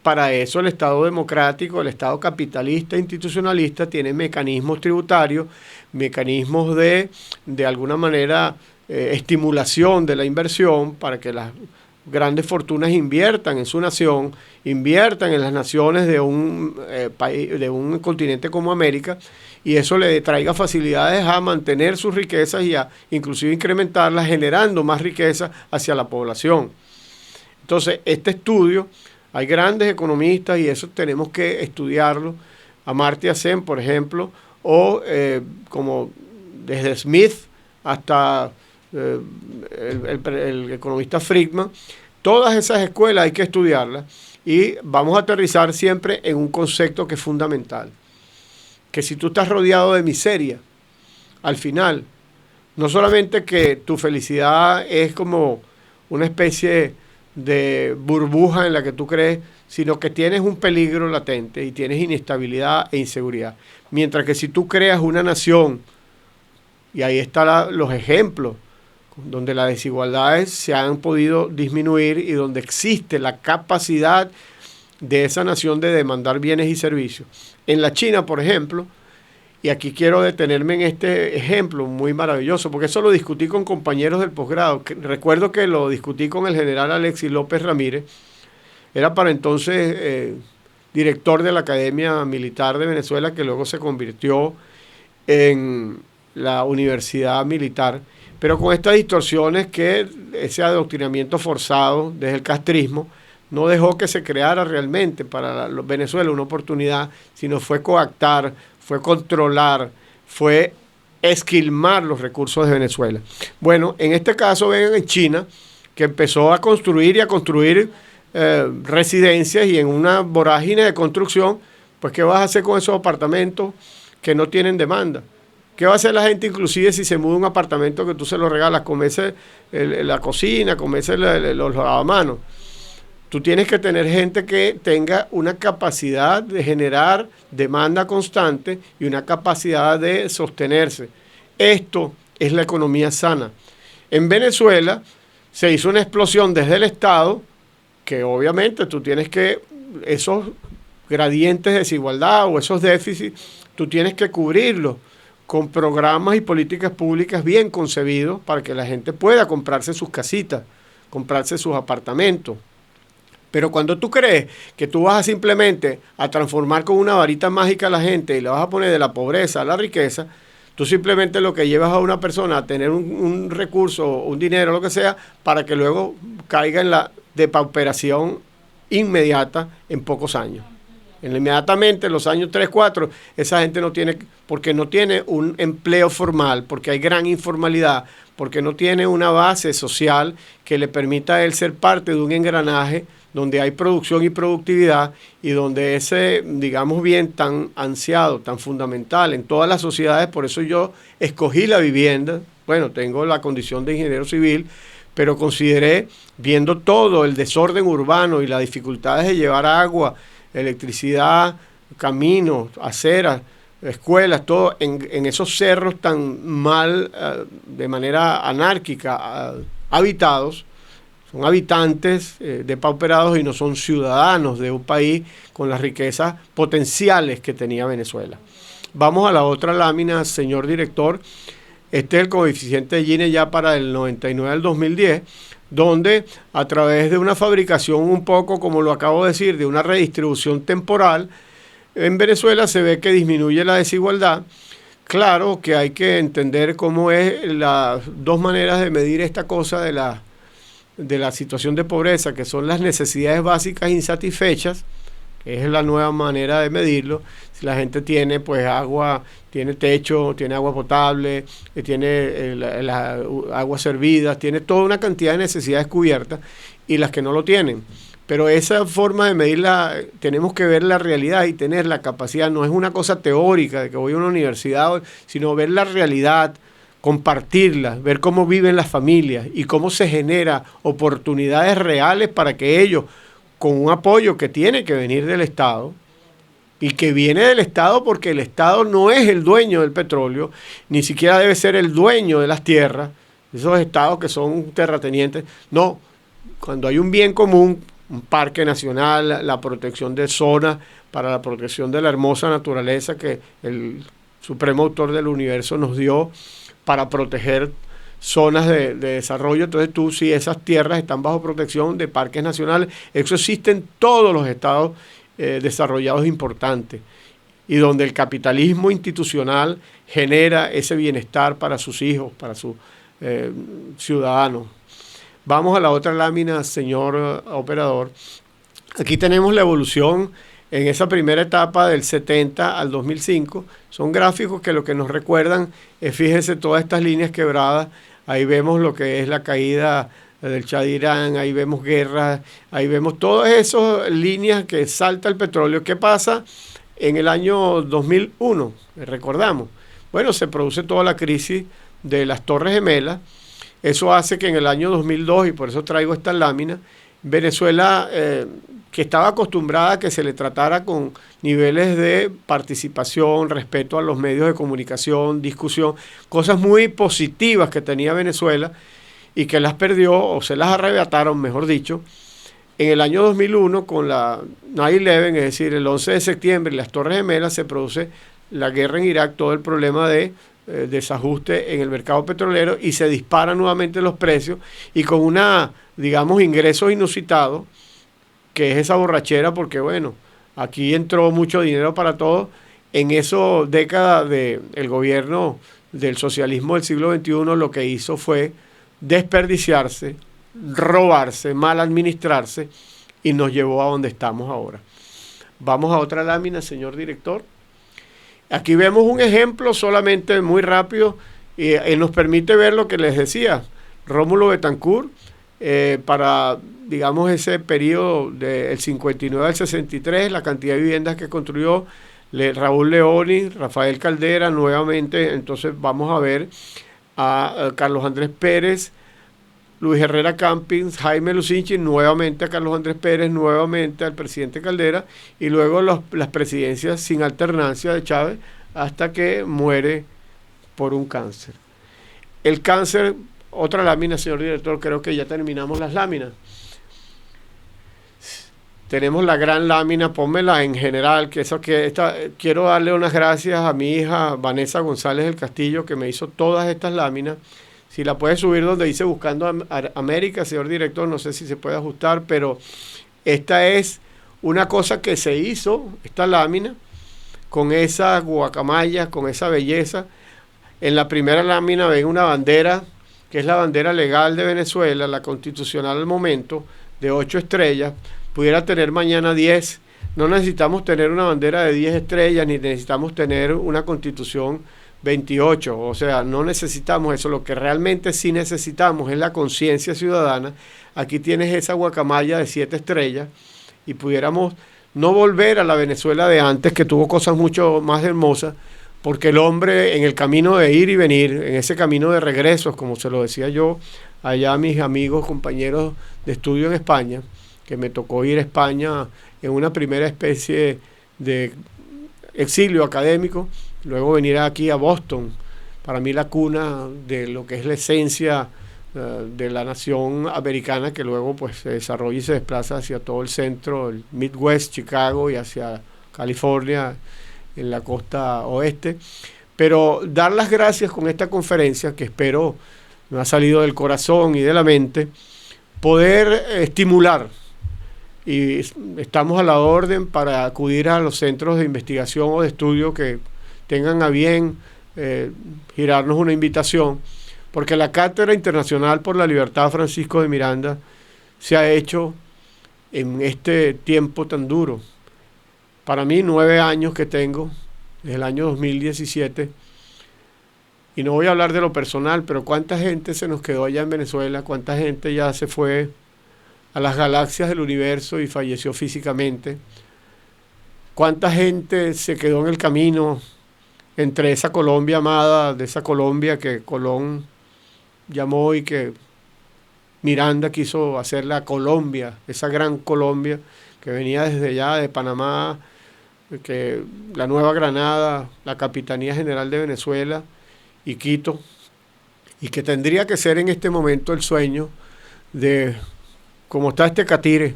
Para eso el Estado democrático, el Estado capitalista, institucionalista, tiene mecanismos tributarios, mecanismos de alguna manera, estimulación de la inversión para que las grandes fortunas inviertan en su nación, inviertan en las naciones de un país, de un continente como América, y eso le traiga facilidades a mantener sus riquezas y a inclusive incrementarlas, generando más riqueza hacia la población. Entonces, este estudio, hay grandes economistas y eso tenemos que estudiarlo. Amartya Sen, por ejemplo, o como desde Smith hasta el economista Friedman, todas esas escuelas hay que estudiarlas y vamos a aterrizar siempre en un concepto que es fundamental, que si tú estás rodeado de miseria, al final, no solamente que tu felicidad es como una especie de burbuja en la que tú crees, sino que tienes un peligro latente y tienes inestabilidad e inseguridad. Mientras que si tú creas una nación, y ahí están los ejemplos, donde las desigualdades se han podido disminuir y donde existe la capacidad de esa nación de demandar bienes y servicios. En la China, por ejemplo, y aquí quiero detenerme en este ejemplo muy maravilloso, porque eso lo discutí con compañeros del posgrado. Recuerdo que lo discutí con el general Alexis López Ramírez, era para entonces director de la Academia Militar de Venezuela, que luego se convirtió en la Universidad Militar, pero con estas distorsiones que ese adoctrinamiento forzado desde el castrismo no dejó que se creara realmente para Venezuela una oportunidad, sino fue coactar, fue controlar, fue esquilmar los recursos de Venezuela. Bueno, en este caso ven en China, que empezó a construir residencias y en una vorágine de construcción, pues ¿qué vas a hacer con esos apartamentos que no tienen demanda? ¿Qué va a hacer la gente inclusive si se muda a un apartamento que tú se lo regalas? Comerse la cocina, comerse los lavamanos. Tú tienes que tener gente que tenga una capacidad de generar demanda constante y una capacidad de sostenerse. Esto es la economía sana. En Venezuela se hizo una explosión desde el Estado, que obviamente tú tienes que, esos gradientes de desigualdad o esos déficits, tú tienes que cubrirlos con programas y políticas públicas bien concebidos para que la gente pueda comprarse sus casitas, comprarse sus apartamentos. Pero cuando tú crees que tú vas a simplemente a transformar con una varita mágica a la gente y la vas a poner de la pobreza a la riqueza, tú simplemente lo que llevas a una persona a tener un recurso, un dinero, lo que sea, para que luego caiga en la depauperación inmediata en pocos años. Inmediatamente en los años 3, 4, esa gente no tiene, porque no tiene un empleo formal, porque hay gran informalidad, porque no tiene una base social que le permita a él ser parte de un engranaje donde hay producción y productividad y donde ese, digamos bien, tan ansiado, tan fundamental en todas las sociedades, por eso yo escogí la vivienda, bueno, tengo la condición de ingeniero civil, pero consideré, viendo todo el desorden urbano y las dificultades de llevar agua, electricidad, caminos, aceras, escuelas, todo en esos cerros tan mal, de manera anárquica, habitados. Son habitantes depauperados y no son ciudadanos de un país con las riquezas potenciales que tenía Venezuela. Vamos a la otra lámina, señor director. Este es el coeficiente de Gini ya para el 99 al 2010, donde a través de una fabricación un poco, como lo acabo de decir, de una redistribución temporal, en Venezuela se ve que disminuye la desigualdad. Claro que hay que entender cómo es las dos maneras de medir esta cosa de la situación de pobreza, que son las necesidades básicas insatisfechas, que es la nueva manera de medirlo. Si la gente tiene pues agua, tiene techo, tiene agua potable, tiene agua servida, tiene toda una cantidad de necesidades cubiertas, y las que no lo tienen. Pero esa forma de medirla, tenemos que ver la realidad y tener la capacidad. No es una cosa teórica de que voy a una universidad, sino ver la realidad, compartirla, ver cómo viven las familias y cómo se genera oportunidades reales para que ellos, con un apoyo que tiene que venir del Estado, y que viene del Estado porque el Estado no es el dueño del petróleo, ni siquiera debe ser el dueño de las tierras, esos estados que son terratenientes. No, cuando hay un bien común, un parque nacional, la protección de zonas para la protección de la hermosa naturaleza que el supremo autor del universo nos dio para proteger zonas de desarrollo. Entonces tú, si esas tierras están bajo protección de parques nacionales, eso existe en todos los estados desarrollados importantes, y donde el capitalismo institucional genera ese bienestar para sus hijos, para sus ciudadanos. Vamos a la otra lámina, señor operador. Aquí tenemos la evolución en esa primera etapa del 70 al 2005. Son gráficos que lo que nos recuerdan es, fíjense, todas estas líneas quebradas. Ahí vemos lo que es la caída del Shah de Irán, ahí vemos guerras, ahí vemos todas esas líneas que salta el petróleo. ¿Qué pasa en el año 2001? Recordamos. Bueno, se produce toda la crisis de las Torres Gemelas. Eso hace que en el año 2002, y por eso traigo esta lámina, Venezuela, que estaba acostumbrada a que se le tratara con niveles de participación, respeto a los medios de comunicación, discusión, cosas muy positivas que tenía Venezuela y que las perdió, o se las arrebataron, mejor dicho, en el año 2001 con la 9/11, es decir, el 11 de septiembre, y las Torres Gemelas, se produce la guerra en Irak, todo el problema de desajuste en el mercado petrolero, y se disparan nuevamente los precios, y con una, digamos, ingresos inusitados, que es esa borrachera, porque bueno, aquí entró mucho dinero para todo. En esa década del gobierno del socialismo del siglo XXI, lo que hizo fue desperdiciarse, robarse, mal administrarse, y nos llevó a donde estamos ahora. Vamos a otra lámina, señor director. Aquí vemos un ejemplo solamente muy rápido, y nos permite ver lo que les decía Rómulo Betancourt, para, digamos, ese periodo del 59 al 63, la cantidad de viviendas que construyó Raúl Leoni, Rafael Caldera, nuevamente. Entonces vamos a ver a Carlos Andrés Pérez, Luis Herrera Campins, Jaime Lucinchi, nuevamente a Carlos Andrés Pérez, nuevamente al presidente Caldera, y luego las presidencias sin alternancia de Chávez, hasta que muere por un cáncer. El cáncer, otra lámina, señor director, creo que ya terminamos las láminas. Tenemos la gran lámina, pónmela en general, quiero darle unas gracias a mi hija Vanessa González del Castillo, que me hizo todas estas láminas. Si la puede subir donde dice Buscando América, señor director, no sé si se puede ajustar, pero esta es una cosa que se hizo, esta lámina, con esas guacamayas, con esa belleza. En la primera lámina ven una bandera, que es la bandera legal de Venezuela, la constitucional al momento, de 8 estrellas, pudiera tener mañana 10. No necesitamos tener una bandera de 10 estrellas, ni necesitamos tener una constitución 28, o sea, no necesitamos eso. Lo que realmente sí necesitamos es la conciencia ciudadana. Aquí tienes esa guacamaya de 7 estrellas, y pudiéramos no volver a la Venezuela de antes, que tuvo cosas mucho más hermosas, porque el hombre, en el camino de ir y venir, en ese camino de regresos, como se lo decía yo allá a mis amigos, compañeros de estudio en España, que me tocó ir a España en una primera especie de exilio académico, luego venir aquí a Boston, para mí la cuna de lo que es la esencia de la nación americana, que luego pues se desarrolla y se desplaza hacia todo el centro, el Midwest, Chicago, y hacia California, en la costa oeste. Pero dar las gracias con esta conferencia, que espero me ha salido del corazón y de la mente, poder estimular, y estamos a la orden para acudir a los centros de investigación o de estudio que tengan a bien girarnos una invitación, porque la Cátedra Internacional por la Libertad Francisco de Miranda se ha hecho en este tiempo tan duro. Para mí, 9 años que tengo, desde el año 2017, y no voy a hablar de lo personal, pero cuánta gente se nos quedó allá en Venezuela, cuánta gente ya se fue a las galaxias del universo y falleció físicamente, cuánta gente se quedó en el camino entre esa Colombia amada, de esa Colombia que Colón llamó y que Miranda quiso hacer la Colombia, esa gran Colombia que venía desde allá de Panamá, que la Nueva Granada, la Capitanía General de Venezuela y Quito, y que tendría que ser en este momento el sueño de, como está este catire,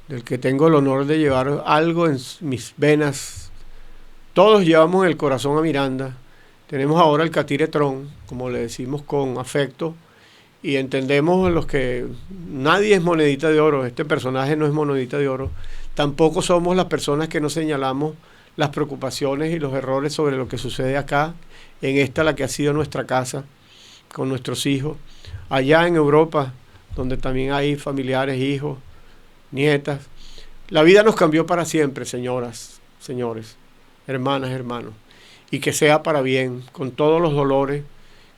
del que tengo el honor de llevar algo en mis venas. Todos llevamos en el corazón a Miranda. Tenemos ahora el catire Tron, como le decimos con afecto, y entendemos los que nadie es monedita de oro, este personaje no es monedita de oro, tampoco somos las personas que nos señalamos las preocupaciones y los errores sobre lo que sucede acá, en esta la que ha sido nuestra casa, con nuestros hijos, allá en Europa, donde también hay familiares, hijos, nietas. La vida nos cambió para siempre, señoras, señores, hermanas, hermanos, y que sea para bien, con todos los dolores,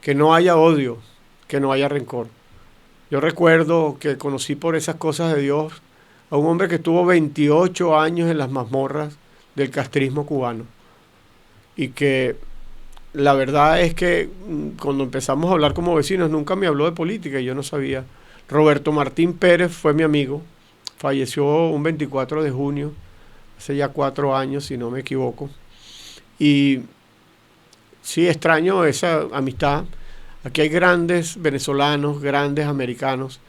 que no haya odio, que no haya rencor. Yo recuerdo que conocí por esas cosas de Dios a un hombre que estuvo 28 años en las mazmorras del castrismo cubano, y que la verdad es que cuando empezamos a hablar como vecinos nunca me habló de política y yo no sabía. Roberto Martín Pérez fue mi amigo, falleció un 24 de junio, hace ya 4 años si no me equivoco, y sí extraño esa amistad. Aquí hay grandes venezolanos, grandes americanos.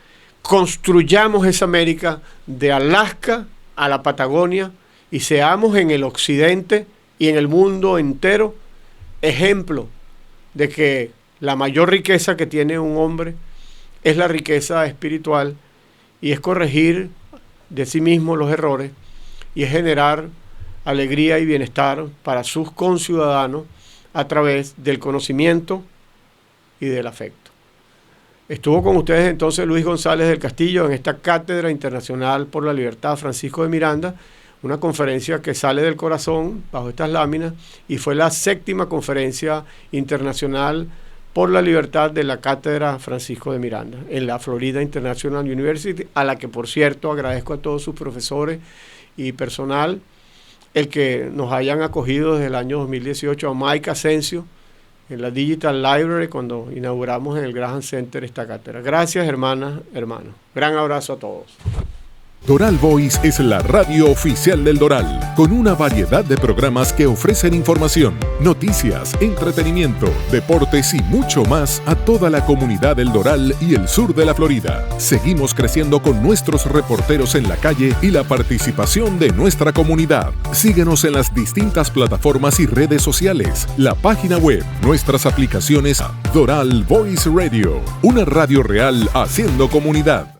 Construyamos esa América de Alaska a la Patagonia y seamos en el occidente y en el mundo entero ejemplo de que la mayor riqueza que tiene un hombre es la riqueza espiritual, y es corregir de sí mismo los errores, y es generar alegría y bienestar para sus conciudadanos a través del conocimiento y del afecto. Estuvo con ustedes entonces Luis González del Castillo en esta Cátedra Internacional por la Libertad Francisco de Miranda, una conferencia que sale del corazón bajo estas láminas, y fue la 7ª conferencia internacional por la libertad de la Cátedra Francisco de Miranda en la Florida International University, a la que por cierto agradezco a todos sus profesores y personal el que nos hayan acogido desde el año 2018, a Mike Asensio en la Digital Library cuando inauguramos en el Graham Center esta cátedra. Gracias, hermanas, hermanos. Gran abrazo a todos. Doral Voice es la radio oficial del Doral, con una variedad de programas que ofrecen información, noticias, entretenimiento, deportes y mucho más a toda la comunidad del Doral y el sur de la Florida. Seguimos creciendo con nuestros reporteros en la calle y la participación de nuestra comunidad. Síguenos en las distintas plataformas y redes sociales, la página web, nuestras aplicaciones. Doral Voice Radio, una radio real haciendo comunidad.